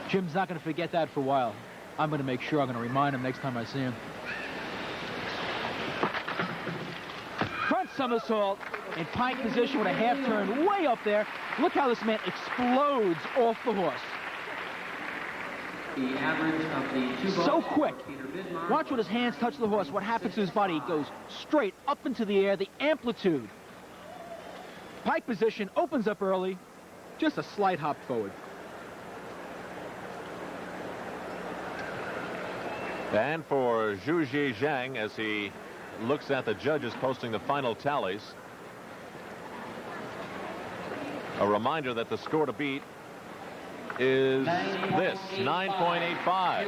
Jim's not going to forget that for a while. I'm going to make sure I'm going to remind him next time I see him. Front somersault in pike position with a half turn way up there. Look how this man explodes off the horse. The average of the 2 So quick. Watch when his hands touch the horse. What happens to his body? He goes straight up into the air. The amplitude. Pike position opens up early. Just a slight hop forward. And for Zhu Zhizhuang, as he looks at the judges posting the final tallies, a reminder that the score to beat is this, 9.85.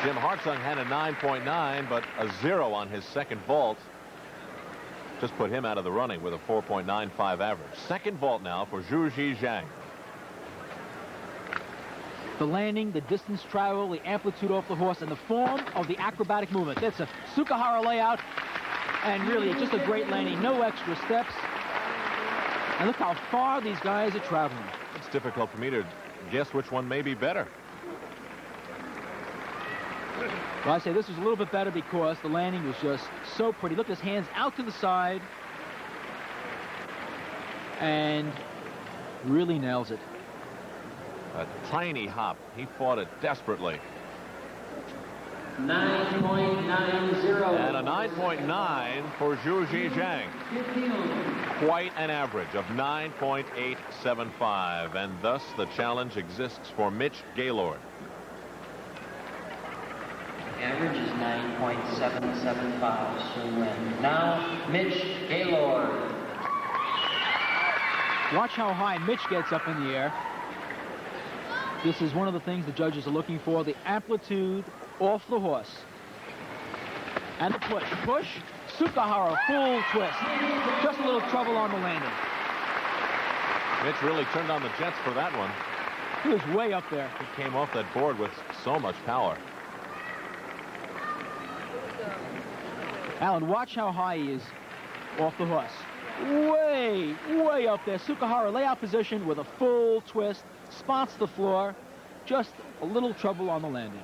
Jim Hartung had a 9.9, but a 0 on his second vault. Just put him out of the running with a 4.95 average. Second vault now for Zhu Zhizhuang. The landing, the distance travel, the amplitude off the horse, and the form of the acrobatic movement. That's a Sukahara layout, and really it's just a great landing. No extra steps. And look how far these guys are traveling. It's difficult for me to guess which one may be better. Well, I say this was a little bit better because the landing was just so pretty. Look at his hands out to the side. And really nails it. A tiny hop. He fought it desperately. 9.90. And a 9.9 for Zhu Zhizhang. Quite an average of 9.875. And thus the challenge exists for Mitch Gaylord. Average is 9.775, so win. Now, Mitch Gaylord. Watch how high Mitch gets up in the air. This is one of the things the judges are looking for, the amplitude off the horse. And the push. Push. Sukahara, full twist. Just a little trouble on the landing. Mitch really turned on the jets for that one. He was way up there. He came off that board with so much power. Alan, watch how high he is off the horse. Way, way up there. Sukahara layout position with a full twist. Spots the floor. Just a little trouble on the landing.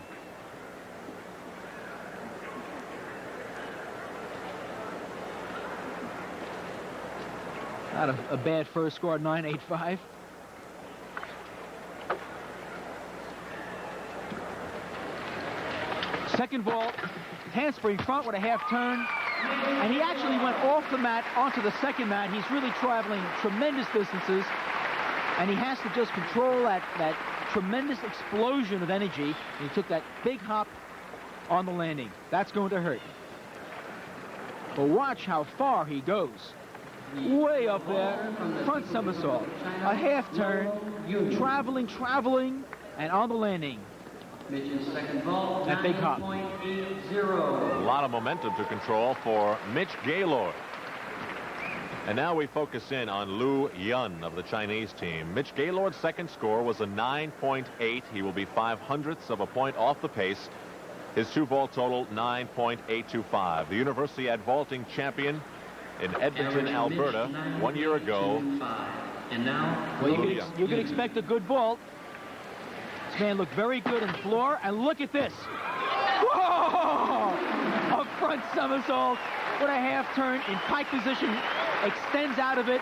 Not a bad first score, 9.85. Second vault, handspring front with a half turn. And he actually went off the mat onto the second mat. He's really traveling tremendous distances. And he has to just control that tremendous explosion of energy. And he took that big hop on the landing. That's going to hurt. But watch how far he goes. Way up there, front somersault, a half turn, traveling, and on the landing. Mitch's second vault, That big hop. 9.80. A lot of momentum to control for Mitch Gaylord. And now we focus in on Lu Yun of the Chinese team. Mitch Gaylord's second score was a 9.8. He will be 0.05 of a point off the pace. His two vault total, 9.825. The University at vaulting champion in Edmonton, Alberta, 1 year ago. And now, Well, you can expect a good vault. This man looked very good in floor, and look at this. Whoa! A front somersault with a half turn in pike position, extends out of it,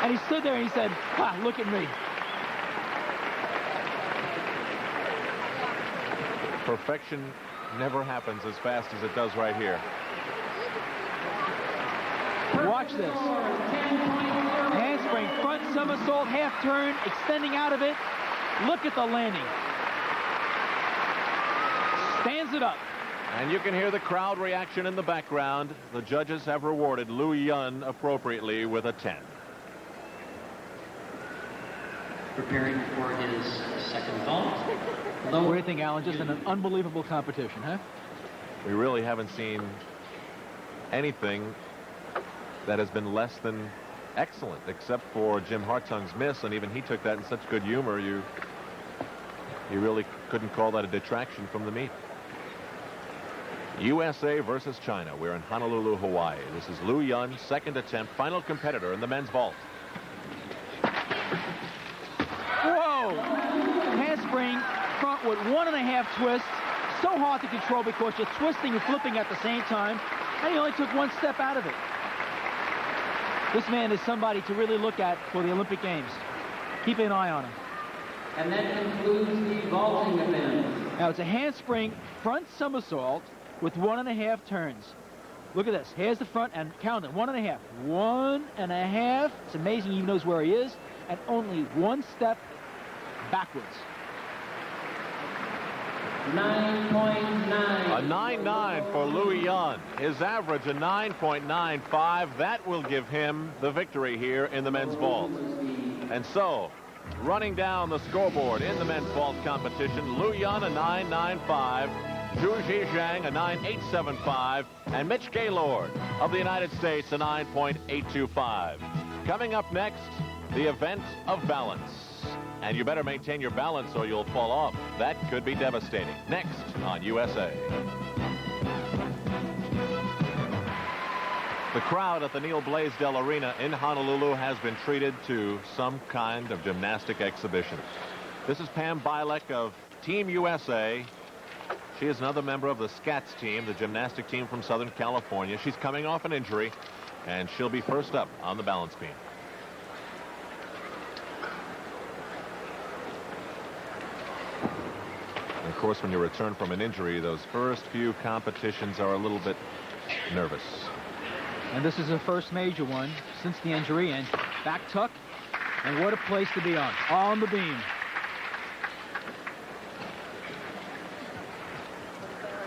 and he stood there and he said, "Ah, look at me." Perfection never happens as fast as it does right here. Watch this. Handspring, front somersault, half turn, extending out of it. Look at the landing. Stands it up. And you can hear the crowd reaction in the background. The judges have rewarded Lu Yun appropriately with a 10. preparing for his second vault. What do you think, Alan? Just an unbelievable competition, huh? We really haven't seen anything that has been less than excellent, except for Jim Hartung's miss, and even he took that in such good humor, you really couldn't call that a detraction from the meet. USA versus China. We're in Honolulu, Hawaii. This is Lu Yun, second attempt, final competitor in the men's vault. Whoa! Handspring, front with 1.5 twists. So hard to control because you're twisting and flipping at the same time, and he only took one step out of it. This man is somebody to really look at for the Olympic Games. Keep an eye on him. And that concludes the vaulting event. Now it's a handspring front somersault with 1.5 turns. Look at this. Here's the front and count it. 1.5. 1.5. It's amazing he knows where he is. And only one step backwards. 9.9. A 9.9 for Lu Yun. His average a 9.95. That will give him the victory here in the men's vault. And so, running down the scoreboard in the men's vault competition, Lu Yun a 9.95, Zhu Zhizhang a 9.875, and Mitch Gaylord of the United States a 9.825. Coming up next, the event of balance. And you better maintain your balance or you'll fall off. That could be devastating. Next on USA. The crowd at the Neil Blaisdell Arena in Honolulu has been treated to some kind of gymnastic exhibition. This is Pam Bilek of Team USA. She is another member of the SCATS team, the gymnastic team from Southern California. She's coming off an injury, and she'll be first up on the balance beam. The course, when you return from an injury, those first few competitions are a little bit nervous. And this is her first major one since the injury, and back tuck, and what a place to be on the beam.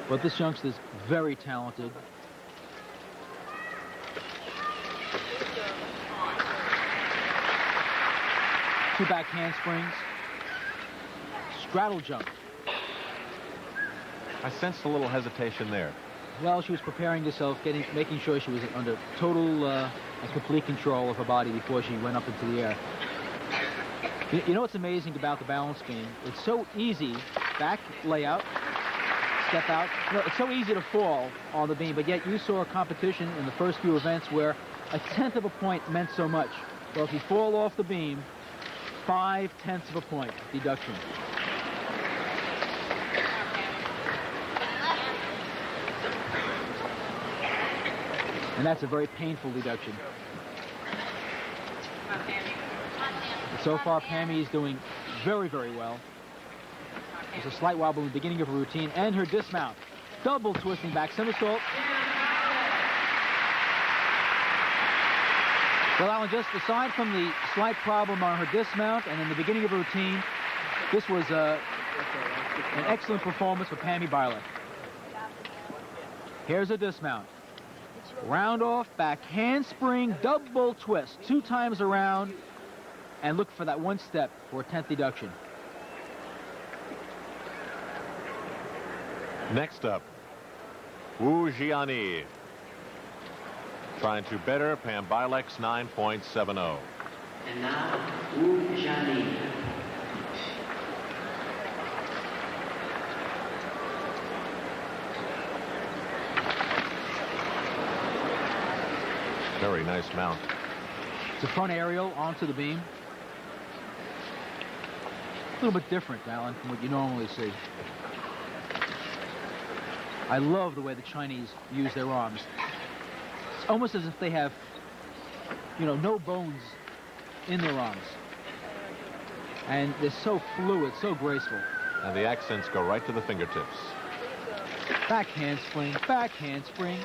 But this youngster's very talented. Two back handsprings. Straddle jump. I sensed a little hesitation there. Well, she was preparing herself, making sure she was under total and complete control of her body before she went up into the air. You know what's amazing about the balance beam? It's so easy, back layout, step out. You know, it's so easy to fall on the beam, but yet you saw a competition in the first few events where 1/10 of a point meant so much. Well, if you fall off the beam, 5/10 of a point deduction. And that's a very painful deduction. But so far, Pammy is doing very, very well. There's a slight wobble in the beginning of her routine, and her dismount. Double twisting back somersault. Well, Alan, just aside from the slight problem on her dismount and in the beginning of her routine, this was an excellent performance for Pammy Byler. Here's a dismount. Round off, back handspring, double twist, 2 times around, and look for that 1 step for a 10th deduction. Next up, Wu Jiani. Trying to better Pam Bilek's 9.70. And now, Wu Jiani. Very nice mount. It's a front aerial onto the beam. A little bit different, Alan, from what you normally see. I love the way the Chinese use their arms. It's almost as if they have, you know, no bones in their arms. And they're so fluid, so graceful. And the accents go right to the fingertips. Back handspring, back handspring.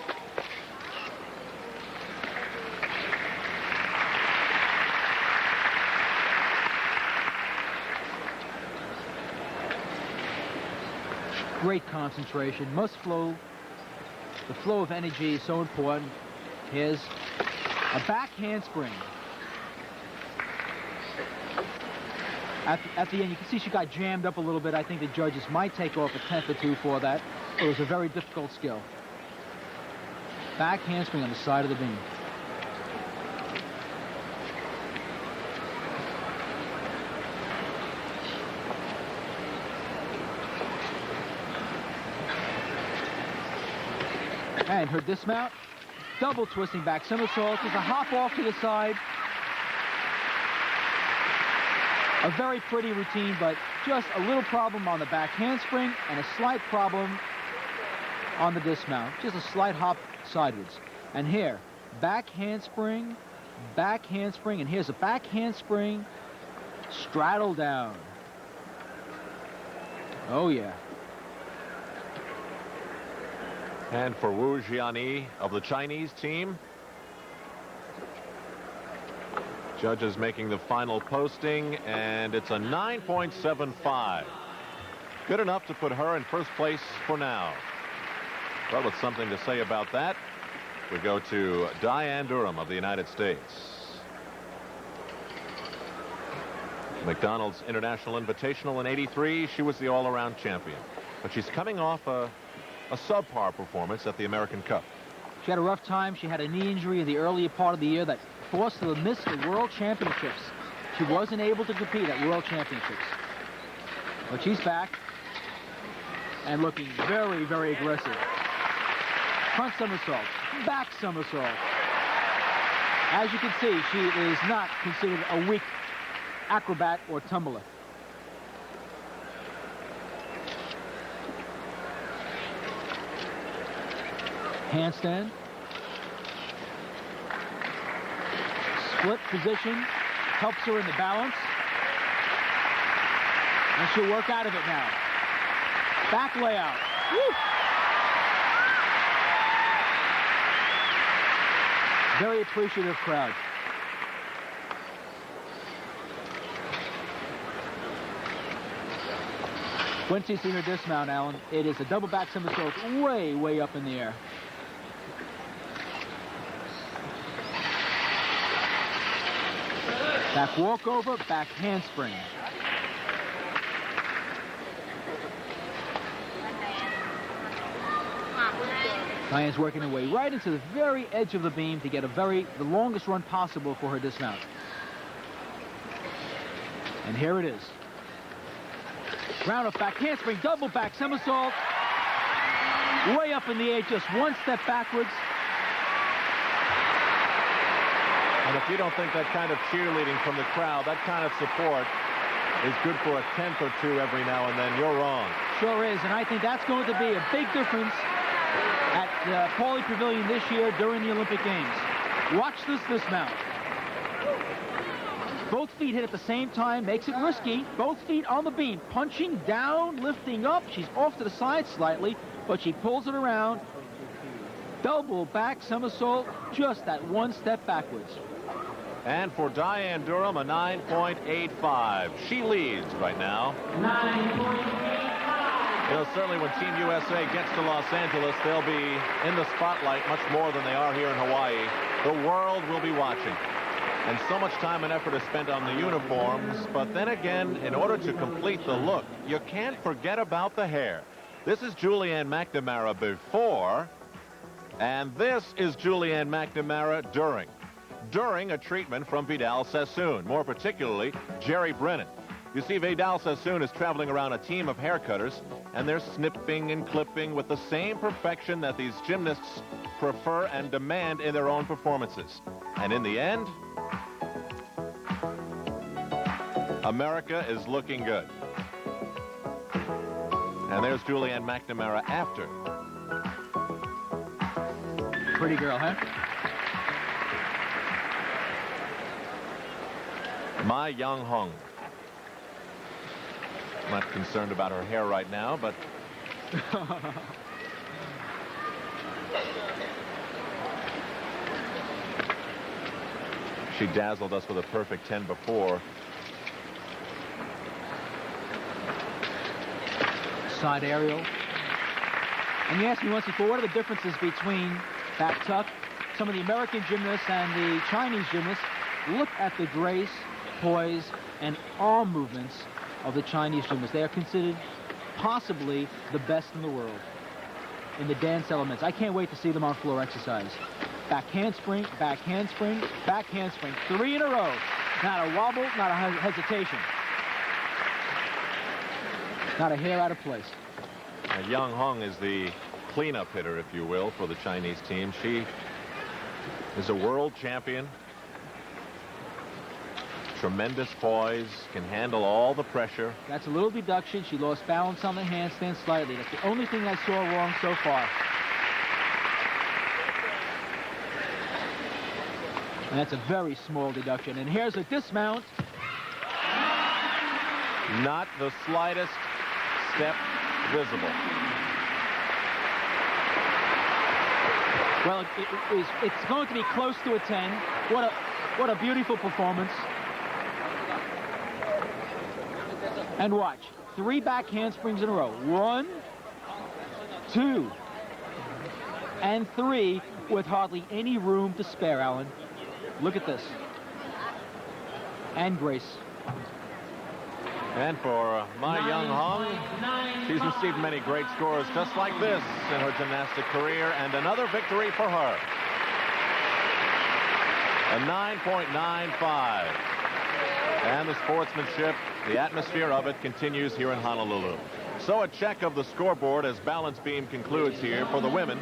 Great concentration, must flow. The flow of energy is so important. Here's a back handspring. At the end, you can see she got jammed up a little bit. I think the judges might take off a 10th or 2 for that. It was a very difficult skill. Back handspring on the side of the beam. And her dismount, double twisting back somersault, just a hop off to the side. A very pretty routine, but just a little problem on the back handspring and a slight problem on the dismount. Just a slight hop sideways. And here, back handspring, and here's a back handspring, straddle down. Oh, yeah. And for Wu Jiani of the Chinese team, judges making the final posting, and it's a 9.75. Good enough to put her in first place for now. Well, with something to say about that, we go to Diane Durham of the United States. McDonald's International Invitational in '83, she was the all-around champion. But she's coming off a subpar performance at the American Cup. She had a rough time. She had a knee injury in the earlier part of the year that forced her to miss the World Championships. She wasn't able to compete at World Championships. But she's back and looking very, very aggressive. Front somersault, back somersault. As you can see, she is not considered a weak acrobat or tumbler. Handstand. Split position. Helps her in the balance. And she'll work out of it now. Back layout. Woo! Very appreciative crowd. Once you see her dismount, Alan, it is a double back somersault way, way up in the air. Back walkover, back handspring. Diane's working her way right into the very edge of the beam to get the longest run possible for her dismount. And here it is. Round up back handspring, double back somersault. Way up in the air, just one step backwards. And if you don't think that kind of cheerleading from the crowd, that kind of support is good for a tenth or two every now and then, you're wrong. Sure is, and I think that's going to be a big difference at Pauley Pavilion this year during the Olympic Games. Watch this dismount. Both feet hit at the same time, makes it risky. Both feet on the beam, punching down, lifting up. She's off to the side slightly, but she pulls it around. Double back somersault, just that one step backwards. And for Diane Durham, a 9.85. She leads right now. 9.85. You know, certainly when Team USA gets to Los Angeles, they'll be in the spotlight much more than they are here in Hawaii. The world will be watching. And so much time and effort is spent on the uniforms. But then again, in order to complete the look, you can't forget about the hair. This is Julianne McNamara before, and this is Julianne McNamara during a treatment from Vidal Sassoon, more particularly Jerry Brennan. You see, Vidal Sassoon is traveling around a team of haircutters, and they're snipping and clipping with the same perfection that these gymnasts prefer and demand in their own performances. And in the end, America is looking good. And there's Julianne McNamara after. Pretty girl, huh? Ma Young Hung. Not concerned about her hair right now, but she dazzled us with a perfect 10 before. Side aerial. And you asked me once before, what are the differences between back tuck? Some of the American gymnasts and the Chinese gymnasts. Look at the grace, poise, and arm movements of the Chinese gymnasts. They are considered possibly the best in the world in the dance elements. I can't wait to see them on floor exercise. Back handspring, back handspring, back handspring. 3 in a row. Not a wobble, not a hesitation. Not a hair out of place. Young Hung is the cleanup hitter, if you will, for the Chinese team. She is a world champion. Tremendous poise, can handle all the pressure. That's a little deduction. She lost balance on the handstand slightly. That's the only thing I saw wrong so far. And that's a very small deduction. And here's a dismount. Not the slightest step visible. Well, it's going to be close to a 10. What a beautiful performance. And watch, 3 back handsprings in a row. 1, 2, and 3 with hardly any room to spare, Alan. Look at this. And grace. And for Ma Young Hung, she's received many great scores just like this in her gymnastic career, and another victory for her. A 9.95. And the sportsmanship, the atmosphere of it continues here in Honolulu. So a check of the scoreboard as balance beam concludes here for the women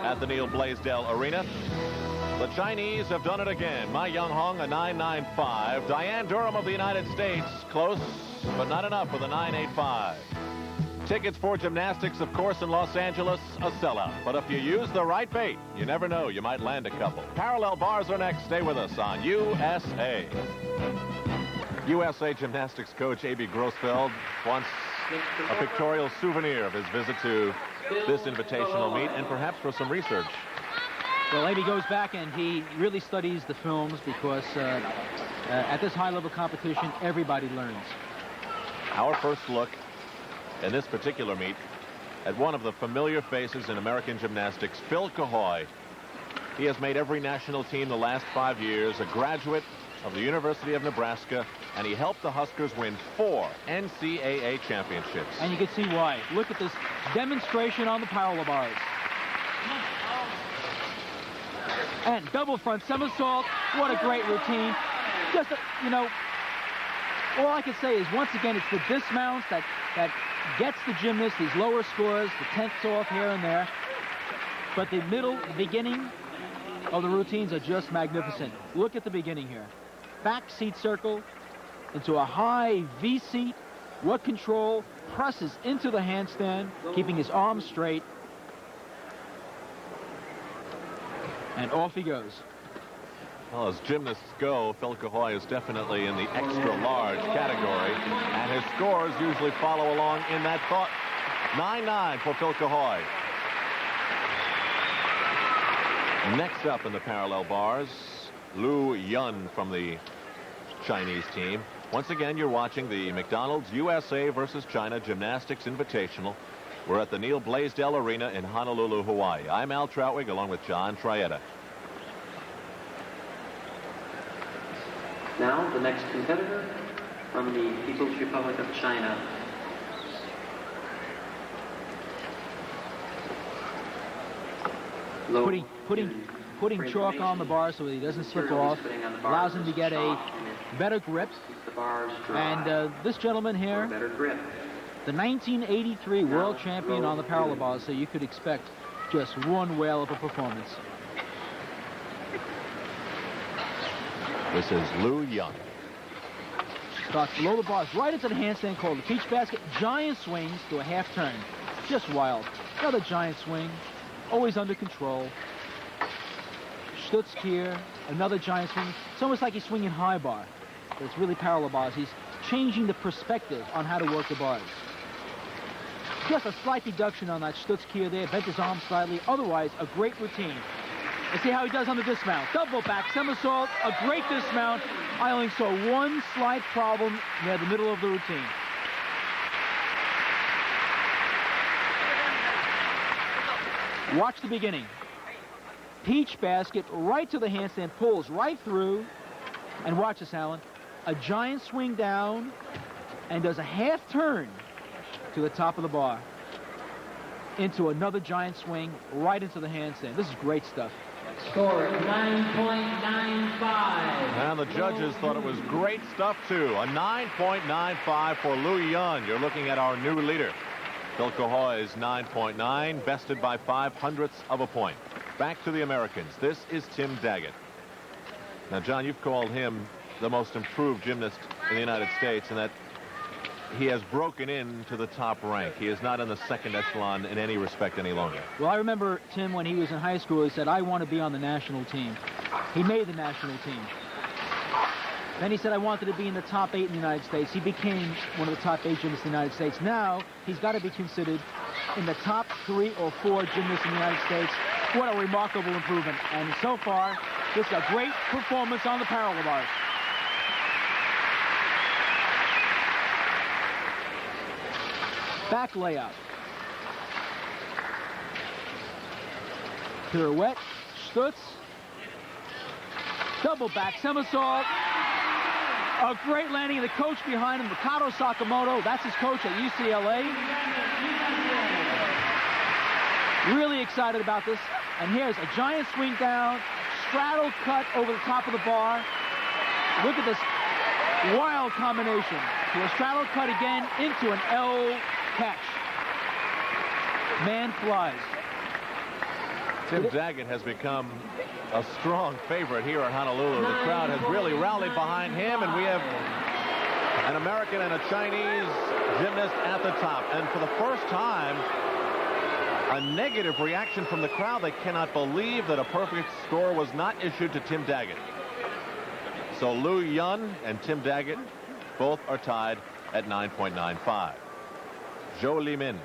at the Neil Blaisdell Arena. The Chinese have done it again. Ma Young Hung, a 9.95. Diane Durham of the United States, close, but not enough with a 9.85. Tickets for gymnastics, of course, in Los Angeles, a sellout. But if you use the right bait, you never know, you might land a couple. Parallel bars are next. Stay with us on USA. USA Gymnastics coach A.B. Grossfeld once a pictorial souvenir of his visit to this invitational meet, and perhaps for some research. Well, Amy goes back and he really studies the films because at this high-level competition, everybody learns. Our first look in this particular meet at one of the familiar faces in American gymnastics, Phil Cahoy. He has made every national team the last 5 years, a graduate of the University of Nebraska, and he helped the Huskers win 4 NCAA championships. And you can see why. Look at this demonstration on the parallel bars. And double front somersault. What a great routine. Just, you know, all I can say is, once again, it's the dismounts that gets the gymnast these lower scores, the 10th off here and there. But the beginning of the routines are just magnificent. Look at the beginning here. Back seat circle into a high V seat. What control? Presses into the handstand, keeping his arms straight. And off he goes. Well, as gymnasts go, Phil Cahoy is definitely in the extra large category, and his scores usually follow along in that thought. 9-9 for Phil Cahoy. Next up in the parallel bars, Lu Yun from the Chinese team. Once again, you're watching the McDonald's USA versus China Gymnastics Invitational. We're at the Neil Blaisdell Arena in Honolulu, Hawaii. I'm Al Troutwig along with John Trietta. Now, the next competitor from the People's Republic of China. Putting chalk on the bar so he doesn't slip off, allows him to get a better grip. And this gentleman here, the 1983 world champion on the parallel bars, so you could expect just one whale of a performance. This is Lu Yun. Starts below the bars, right into the handstand called the peach basket. Giant swings to a half turn. Just wild. Another giant swing, always under control. Stutz here, another giant swing. It's almost like he's swinging high bar, but it's really parallel bars. He's changing the perspective on how to work the bars. Just a slight deduction on that Stutz kier there, bent his arm slightly. Otherwise, a great routine. Let's see how he does on the dismount. Double back somersault, a great dismount. I only saw one slight problem near the middle of the routine. Watch the beginning. Peach basket right to the handstand, pulls right through. And watch this, Alan. A giant swing down and does a half turn to the top of the bar. Into another giant swing right into the handstand. This is great stuff. Score 9.95. And the judges thought it was great stuff, too. A 9.95 for Lu Yun. You're looking at our new leader. Phil Cahoy's 9.9, bested by 0.05 of a point. Back to the Americans. This is Tim Daggett. Now, John, you've called him the most improved gymnast in the United States, and that he has broken into the top rank. He is not in the second echelon in any respect any longer. Well, I remember Tim when he was in high school, he said, I want to be on the national team. He made the national team. Then he said, I wanted to be in the top 8 in the United States. He became one of the top 8 gymnasts in the United States. Now, he's got to be considered in the top 3 or 4 gymnasts in the United States. What a remarkable improvement. And so far, this is a great performance on the parallel bars. Back layout. Pirouette, Stutz. Double back somersault. A great landing. The coach behind him, Ricardo Sakamoto. That's his coach at UCLA. Really excited about this. And here's a giant swing down, straddle cut over the top of the bar. Look at this wild combination. To a straddle cut again into an L catch. Man flies. Tim Daggett has become a strong favorite here at Honolulu. The crowd has really rallied behind him, and we have an American and a Chinese gymnast at the top. And for the first time, a negative reaction from the crowd. They cannot believe that a perfect score was not issued to Tim Daggett. So Lu Yun and Tim Daggett both are tied at 9.95. Zhou Limin.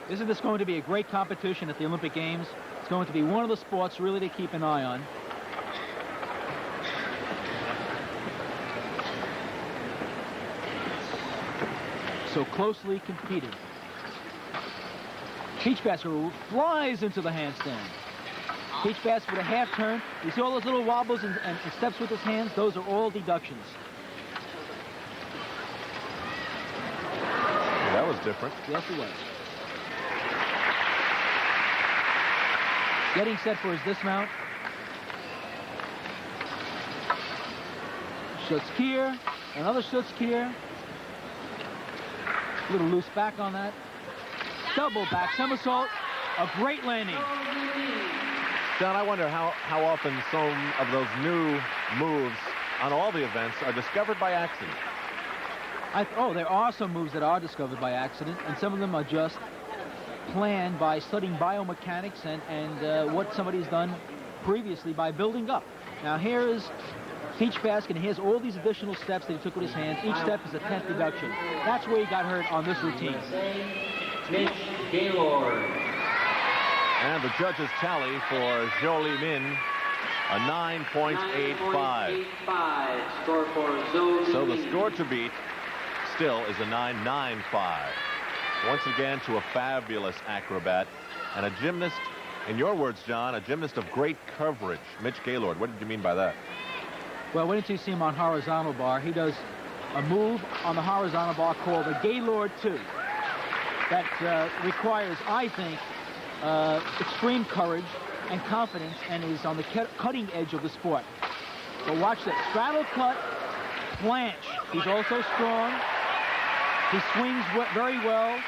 Isn't this going to be a great competition at the Olympic Games? It's going to be one of the sports really to keep an eye on. So closely competed. Peach Basket flies into the handstand. Peach Basket with a half turn. You see all those little wobbles and steps with his hands? Those are all deductions. Well, that was different. Yes, it was. Getting set for his dismount. Schutzkier. Another Schutzkier. A little loose back on that. Double back somersault. A great landing. John, I wonder how often some of those new moves on all the events are discovered by accident. There are some moves that are discovered by accident, and some of them are just planned by studying biomechanics and what somebody's done previously by building up. Now here is Peach Basket, and here's all these additional steps that he took with his hands. Each step is a 10th deduction. That's where he got hurt on this routine. Mitch Gaylord. And the judges tally for Zhou Limin a 9.85. Score for Zhou So the Limin. score to beat still is a 9.95. Once again, to a fabulous acrobat and a gymnast, in your words, John, a gymnast of great coverage. Mitch Gaylord, what did you mean by that? Well, wait until you see him on horizontal bar. He does a move on the horizontal bar called the Gaylord 2. That requires, I think, extreme courage and confidence, and is on the cutting edge of the sport. But watch that. Straddle cut, planche. He's also strong. He swings very well.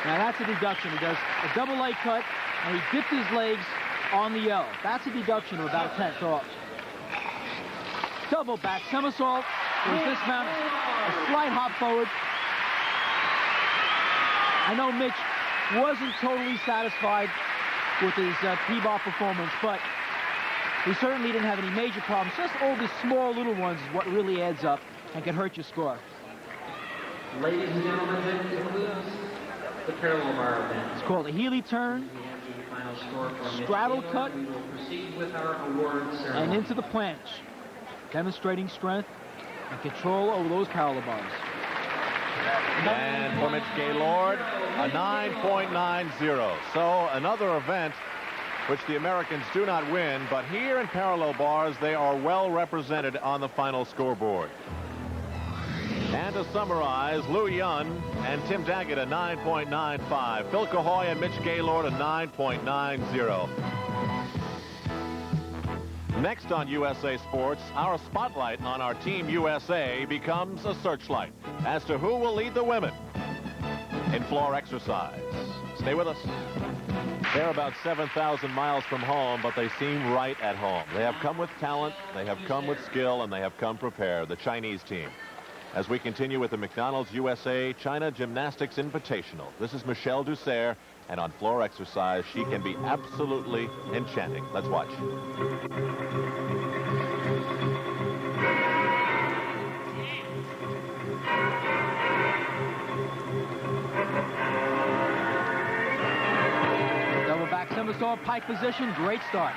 Now that's a deduction. He does a double leg cut, and he dipped his legs on the L. That's a deduction of about a 10th off. Double back somersault. There's dismount. A slight hop forward. I know Mitch wasn't totally satisfied with his P-bar performance, but he certainly didn't have any major problems. Just all the small little ones is what really adds up and can hurt your score. Ladies and gentlemen, that concludes the parallel bar event. It's called a Healy turn, We have the final score for Mitch straddle Gaylord. cut, We will proceed with our award ceremony. and into the planche, demonstrating strength and control over those parallel bars. And for Mitch Gaylord, a 9.90. So another event which the Americans do not win, but here in parallel bars, they are well represented on the final scoreboard. And to summarize, Lou Yun and Tim Daggett a 9.95. Phil Cahoy and Mitch Gaylord a 9.90. Next on USA Sports, our spotlight on our Team USA becomes a searchlight as to who will lead the women in floor exercise. Stay with us. They're about 7,000 miles from home, but they seem right at home. They have come with talent, they have come with skill, and they have come prepared, the Chinese team. As we continue with the McDonald's USA China Gymnastics Invitational, this is Michelle Dussert, and on floor exercise, she can be absolutely enchanting. Let's watch. Double back somersault, pike position, great start.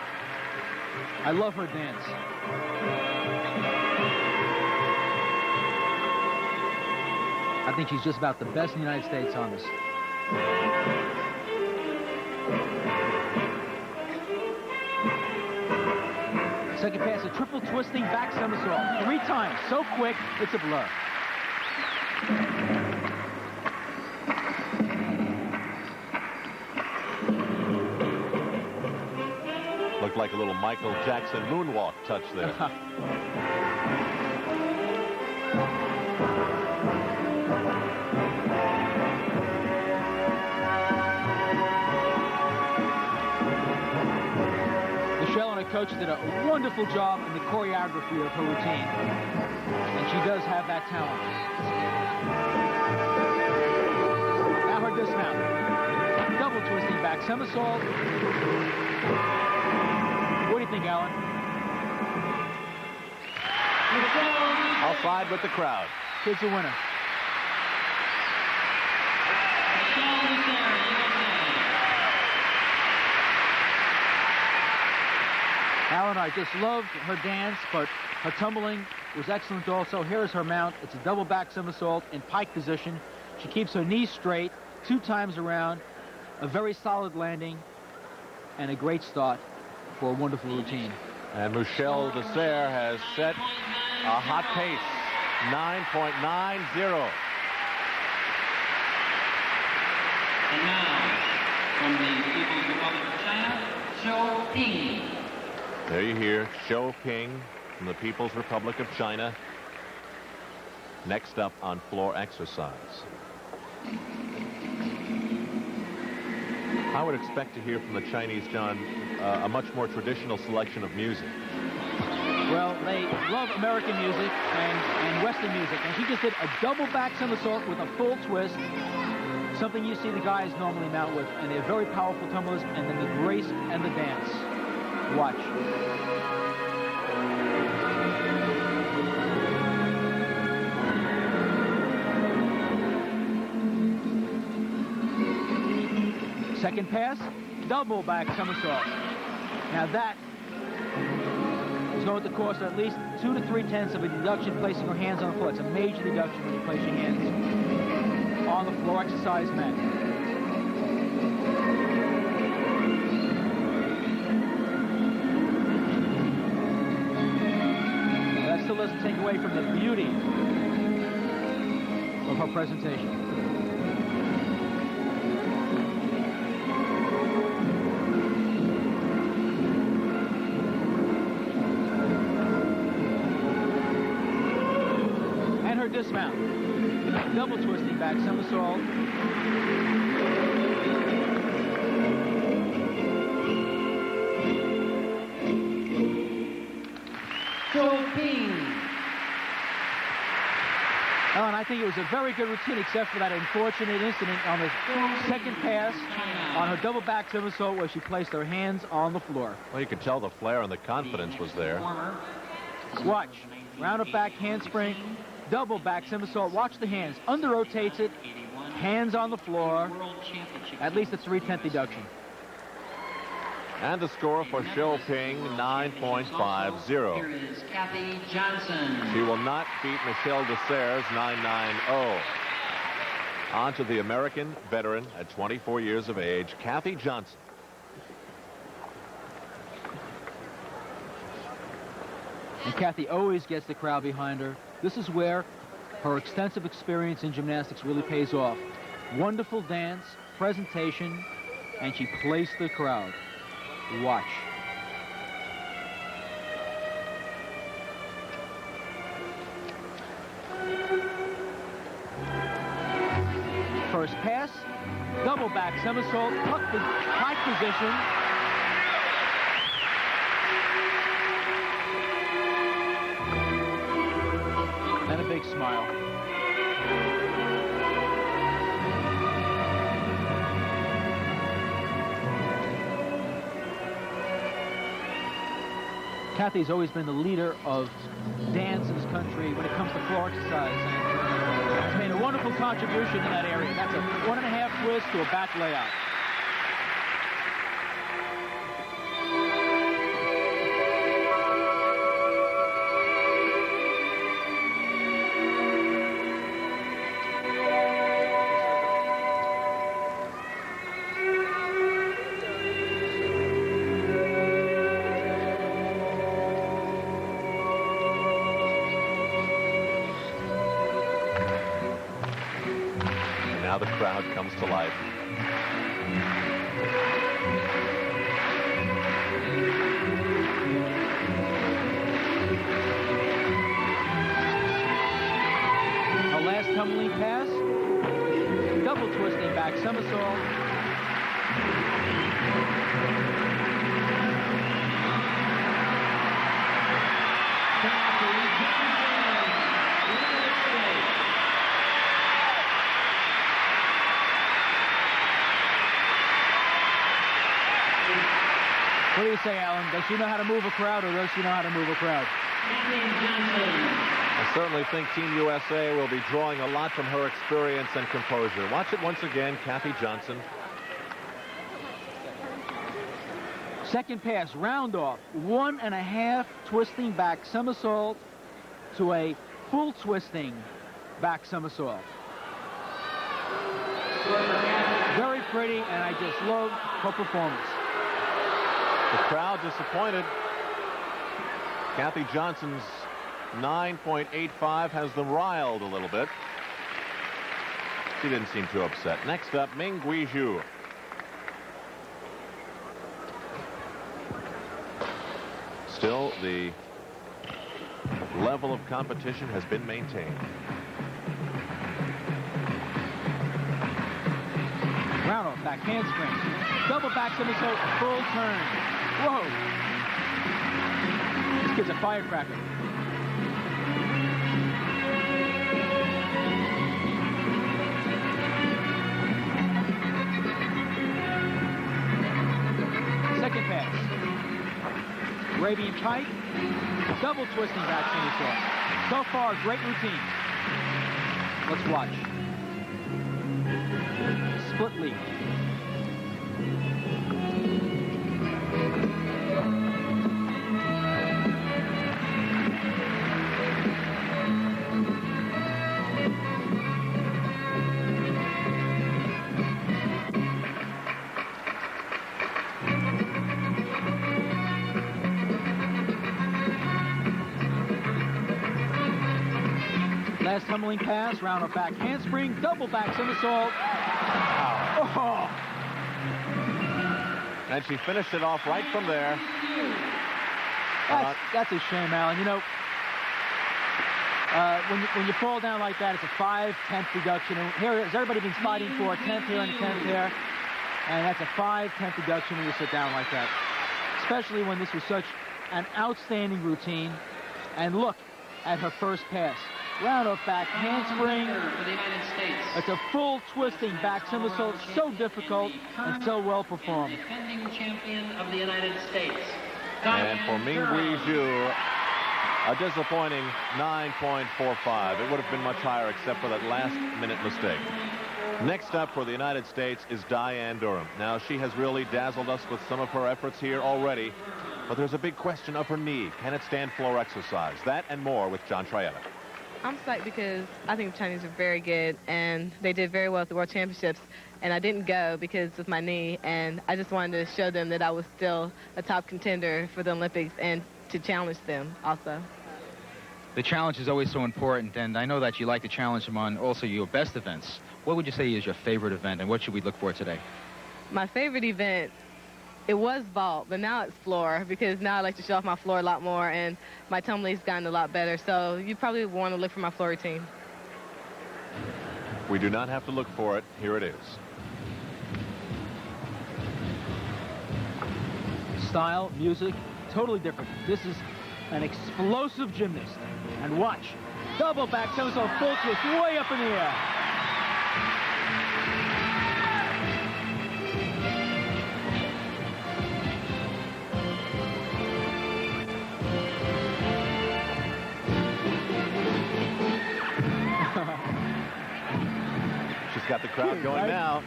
I love her dance. I think she's just about the best in the United States on this. Second pass, a triple twisting back somersault. 3 times, so quick, it's a blur. Looked like a little Michael Jackson moonwalk touch there. Michelle and her coach did a wonderful job in the choreography of her routine. And she does have that talent. Now her dismount. Double twisting back somersault. What do you think, Alan? I'll side with the crowd. Kid's a winner. Alan, I just loved her dance, but her tumbling was excellent also. Here is her mount. It's a double back somersault in pike position. She keeps her knees straight 2 times around, a very solid landing, and a great start for a wonderful routine. And Michelle Dessert has set a hot pace, 9.90. And now, from the People's Republic of China, Zhou Ping. There you hear Zhou Ping from the People's Republic of China. Next up on floor exercise. I would expect to hear from the Chinese, John, a much more traditional selection of music. Well, they love American music and Western music, and she just did a double back somersault with a full twist, something you see the guys normally mount with, and they're very powerful tumblers, and then the grace and the dance. Watch. Second pass, double back somersault. Now that is going to cost at least 2 to 3/10 of a deduction placing your hands on the floor. It's a major deduction when you place your hands on the floor exercise mat. That still doesn't take away from the beauty of her presentation. Dismount. Double twisting back somersault. Zhou Ping. Ellen, I think it was a very good routine except for that unfortunate incident on the second pass on her double back somersault where she placed her hands on the floor. Well, you could tell the flair and the confidence was there. Watch. Round up back handspring. Double back somersault. Watch the hands. Under rotates it. Hands on the floor. At least a 3/10 deduction. And the score for Zhou Ping, 9.50. Here is Kathy Johnson. She will not beat Michelle Dessert's 9.90. On to the American veteran at 24 years of age, Kathy Johnson. And Kathy always gets the crowd behind her. This is where her extensive experience in gymnastics really pays off. Wonderful dance, presentation, and she placed the crowd. Watch. First pass, double back somersault, pike position. And a big smile. Kathy's always been the leader of dance in this country when it comes to floor exercise. And has made a wonderful contribution in that area. That's a 1.5 twist to a back layout. Now the crowd comes to life. Our last tumbling pass, double twisting back somersault. What do you say, Alan? Does she know how to move a crowd, or does she know how to move a crowd? I certainly think Team USA will be drawing a lot from her experience and composure. Watch it once again, Kathy Johnson. Second pass, round off, 1.5 twisting back somersault to a full twisting back somersault. Very pretty, and I just love her performance. The crowd disappointed. Kathy Johnson's 9.85 has them riled a little bit. She didn't seem too upset. Next up, Ming Guizhou. Still, the level of competition has been maintained. Round off, back handspring. Double back somersault, full turn. Whoa. This kid's a firecracker. Second pass. Arabian kite, double twisting back somersault. So far, great routine. Let's watch. Split leap. Last tumbling pass, round of back handspring, double back somersault. Oh. And she finished it off right from there. That's a shame, Alan. You know, when you fall down like that, it's a 5/10 reduction. And here, has everybody been fighting for a 10th here and a 10th there? And that's a 5/10 reduction when you sit down like that. Especially when this was such an outstanding routine. And look at her first pass. Round off back handspring. For the United States. It's a full twisting back somersault, so difficult and so well performed. Defending champion of the United States. And for Ming Guizhou, a disappointing 9.45. It would have been much higher except for that last-minute mistake. Next up for the United States is Diane Durham. Now, she has really dazzled us with some of her efforts here already, but there's a big question of her knee. Can it stand floor exercise? That and more with John Trietta. I'm psyched because I think the Chinese are very good, and they did very well at the World Championships, and I didn't go because of my knee, and I just wanted to show them that I was still a top contender for the Olympics and to challenge them also. The challenge is always so important, and I know that you like to challenge them on also your best events. What would you say is your favorite event, and what should we look for today? My favorite event, it was vault, but now it's floor, because now I like to show off my floor a lot more, and my tumbling's gotten a lot better. So you probably want to look for my floor routine. We do not have to look for it. Here it is. Style, music, totally different. This is an explosive gymnast. And watch. Double back somersault, full twist, way up in the air. She's got the crowd going now.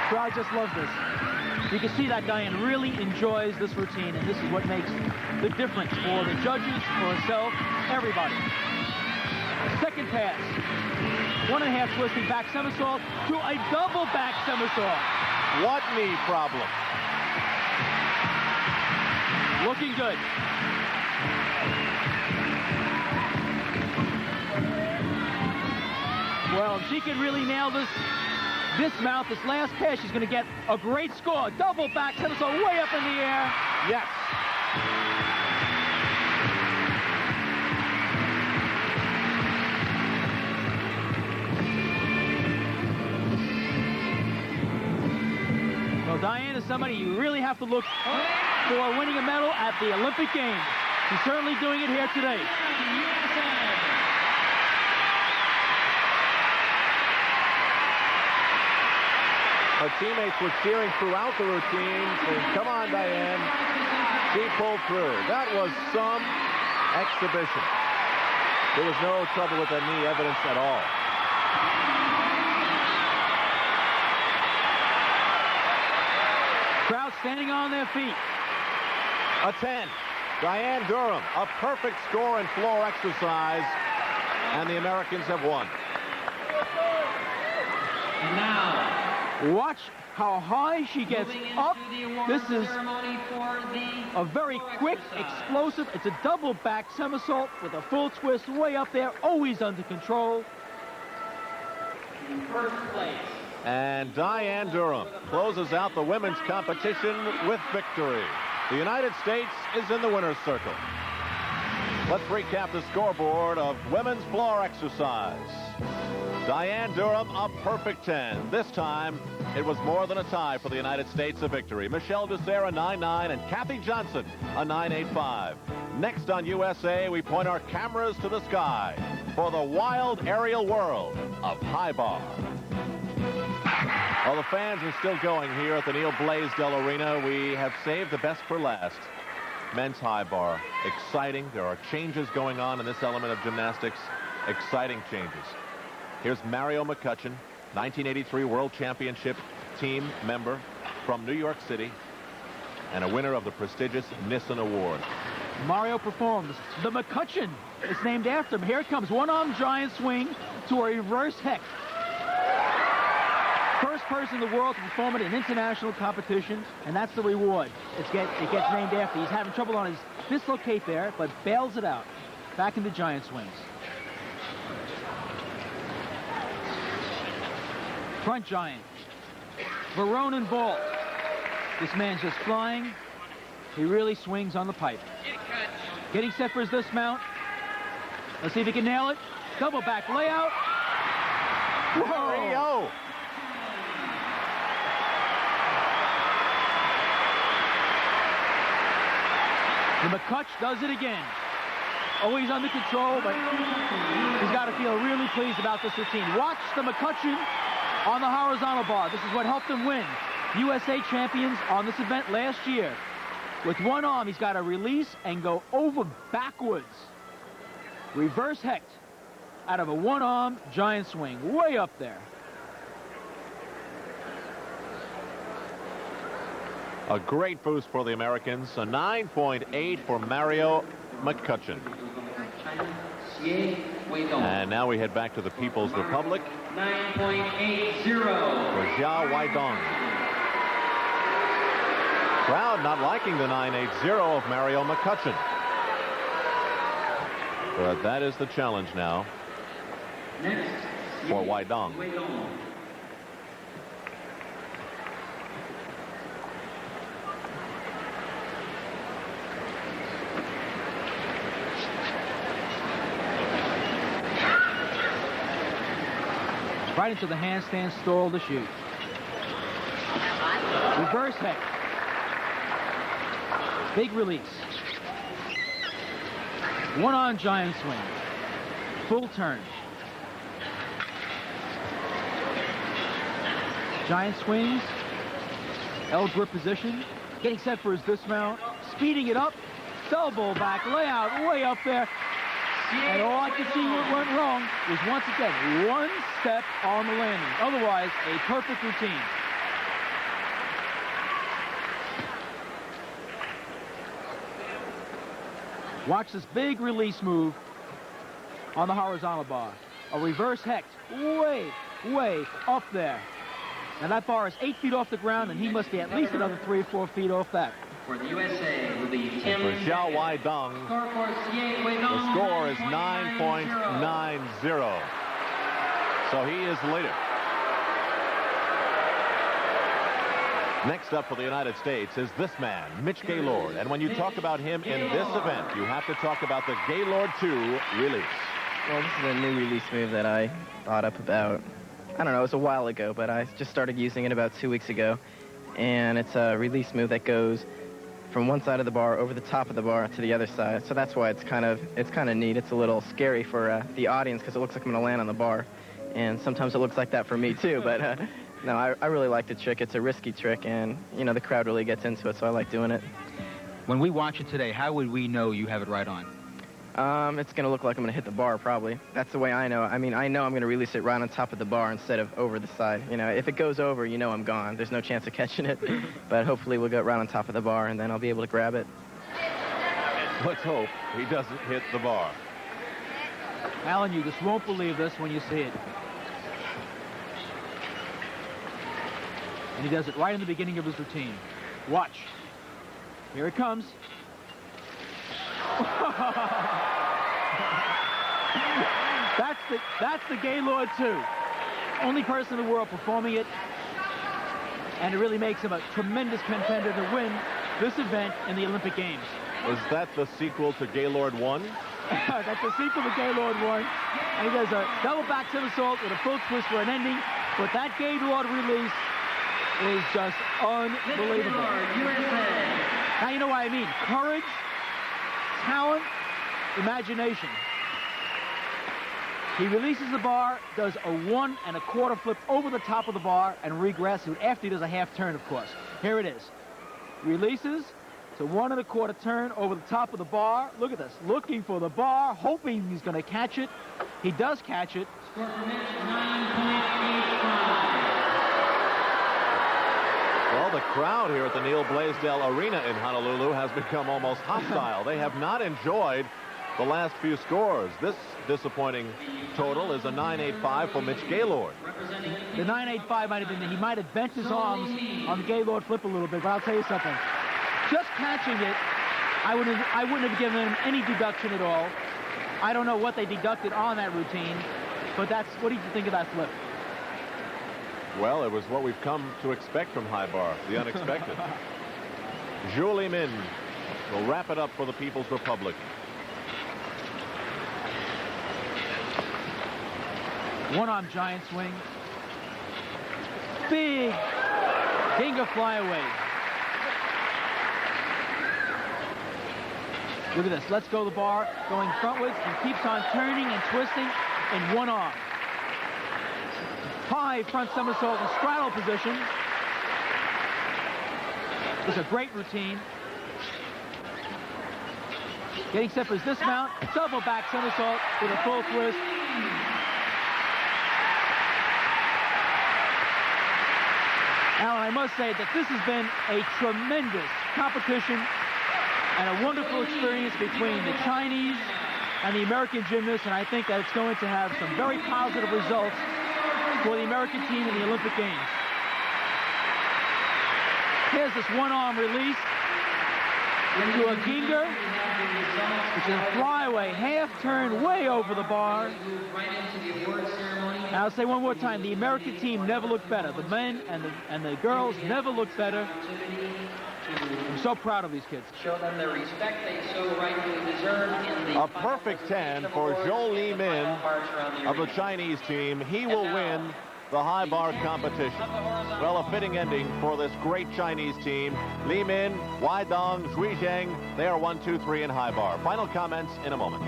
Crowd just loves this. You can see that Diane really enjoys this routine, and this is what makes the difference for the judges, for herself, everybody. Second pass. 1.5 twisting back somersault to a double back somersault. What knee problem? Looking good. Well, if she can really nail this mount, this last pass, she's going to get a great score. Double back somersault way up in the air. Yes. Well, Diane is somebody you really have to look for winning a medal at the Olympic Games. She's certainly doing it here today. Her teammates were cheering throughout the routine, saying, "Come on, Diane." She pulled through. That was some exhibition. There was no trouble with the knee evidence at all. standing on their feet. A 10. Diane Durham, a perfect score in floor exercise, and the Americans have won. And now, Watch how high she gets up. This is a very quick, explosive. It's a double back somersault with a full twist way up there, always under control. in first place. And Diane Durham closes out the women's competition with victory. The United States is in the winner's circle. Let's recap the scoreboard of women's floor exercise. Diane Durham, a perfect 10. This time, it was more than a tie for the United States, a victory. Michelle Dessert, a 9.9, and Kathy Johnson, a 9.85. Next on USA, we point our cameras to the sky for the wild aerial world of high bar. Well, the fans are still going here at the Neil Blaisdell Arena. We have saved the best for last. Men's high bar. Exciting. There are changes going on in this element of gymnastics. Exciting changes. Here's Mario McCutcheon, 1983 World Championship team member from New York City and a winner of the prestigious Nissen Award. Mario performs the McCutcheon. It's named after him. Here it comes. One-arm giant swing to a reverse hex. First person in the world to perform it in international competition, and that's the reward. It gets named after. He's having trouble on his dislocate there, but bails it out. Back into giant swings. Front giant. Veronin vault. This man's just flying. He really swings on the pipe. Getting set for his dismount. Let's see if he can nail it. Double back layout. Whoa! The McCutch does it again. Always under control, but he's got to feel really pleased about this routine. Watch the McCutcheon on the horizontal bar. This is what helped him win USA champions on this event last year. With one arm, he's got to release and go over backwards. Reverse hecht out of a one-arm giant swing, way up there. A great boost for the Americans. A 9.8 for Mario McCutcheon. And now we head back to the People's Republic. 9.80. For Zhao Weidong. Crowd not liking the 9.80 of Mario McCutcheon. But that is the challenge now for Weidong. Right into the handstand stall to shoot. Reverse hex. Big release. One-on giant swing. Full turn. Giant swings. L-grip position. Getting set for his dismount. Speeding it up. Elbow back layout way up there. And all I can see what went wrong was once again one step on the landing. Otherwise, a perfect routine. Watch this big release move on the horizontal bar. A reverse hecht way, way up there. Now that bar is 8 feet off the ground, and he must be at least another 3 or 4 feet off that. For the USA will be Tim. For Zhao Weidong, the score is 9.90. So he is the leader. Next up for the United States is this man, Mitch Gaylord. And when you talk about him in this event, you have to talk about the Gaylord 2 release. Well, this is a new release move that I thought up about, I don't know, it was a while ago, but I just started using it about 2 weeks ago. And it's a release move that goes from one side of the bar over the top of the bar to the other side. So that's why it's kind of neat. It's a little scary for the audience because it looks like I'm going to land on the bar. And sometimes it looks like that for me too, but no, I really like the trick. It's a risky trick, and, you know, the crowd really gets into it, so I like doing it. When we watch it today, how would we know you have it right on? It's going to look like I'm going to hit the bar, probably. That's the way I know. I mean, I know I'm going to release it right on top of the bar instead of over the side. You know, if it goes over, you know I'm gone. There's no chance of catching it. But hopefully we'll go right on top of the bar, and then I'll be able to grab it. Let's hope he doesn't hit the bar. Alan, you just won't believe this when you see it. And he does it right in the beginning of his routine. Watch. Here it comes. That's the Gaylord 2. Only person in the world performing it. And it really makes him a tremendous contender to win this event in the Olympic Games. Is that the sequel to Gaylord 1? That's the sequel to Gaylord 1. And he does a double back somersault with a full twist for an ending. But that Gaylord release is just unbelievable. Now you know what I mean. Courage, talent, imagination. He releases the bar, does a 1 1/4 flip over the top of the bar, and regresses it after he does a half turn, of course. Here it is. Releases, it's a 1 1/4 turn over the top of the bar. Look at this, looking for the bar, hoping he's going to catch it. He does catch it. Well, the crowd here at the Neil Blaisdell Arena in Honolulu has become almost hostile. They have not enjoyed the last few scores. This disappointing total is a 9.85 for Mitch Gaylord. The 9.85 might have been, he might have bent his arms on the Gaylord flip a little bit, but I'll tell you something. Just catching it, I wouldn't have given him any deduction at all. I don't know what they deducted on that routine, but what did you think of that flip? Well, it was what we've come to expect from high bar, the unexpected. Zhou Li Min will wrap it up for the People's Republic. One-arm giant swing. Big Ginga flyaway. Look at this. Let's go the bar, going frontwards, and keeps on turning and twisting in one arm. High front somersault in straddle position. It's a great routine. Getting set for his dismount. Double back somersault with a full twist. Alan, I must say that this has been a tremendous competition and a wonderful experience between the Chinese and the American gymnasts, and I think that it's going to have some very positive results for the American team in the Olympic Games. Here's this one-arm release into a Ginga, which is a flyaway, half turn way over the bar. I'll say one more time, the American team never looked better. The men and the girls never looked better. I'm so proud of these kids. Show them the respect they so rightfully deserve in the... A perfect 10 for Zhou Li Min of the Chinese team. He will win the high bar competition. Well, a fitting ending for this great Chinese team. Li Min, Wai Dong, Zhui Zheng, they are 1, 2, 3 in high bar. Final comments in a moment.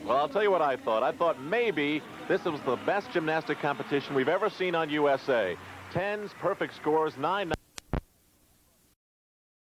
Well, I'll tell you what I thought. I thought maybe this was the best gymnastic competition we've ever seen on USA. 10s, perfect scores, 9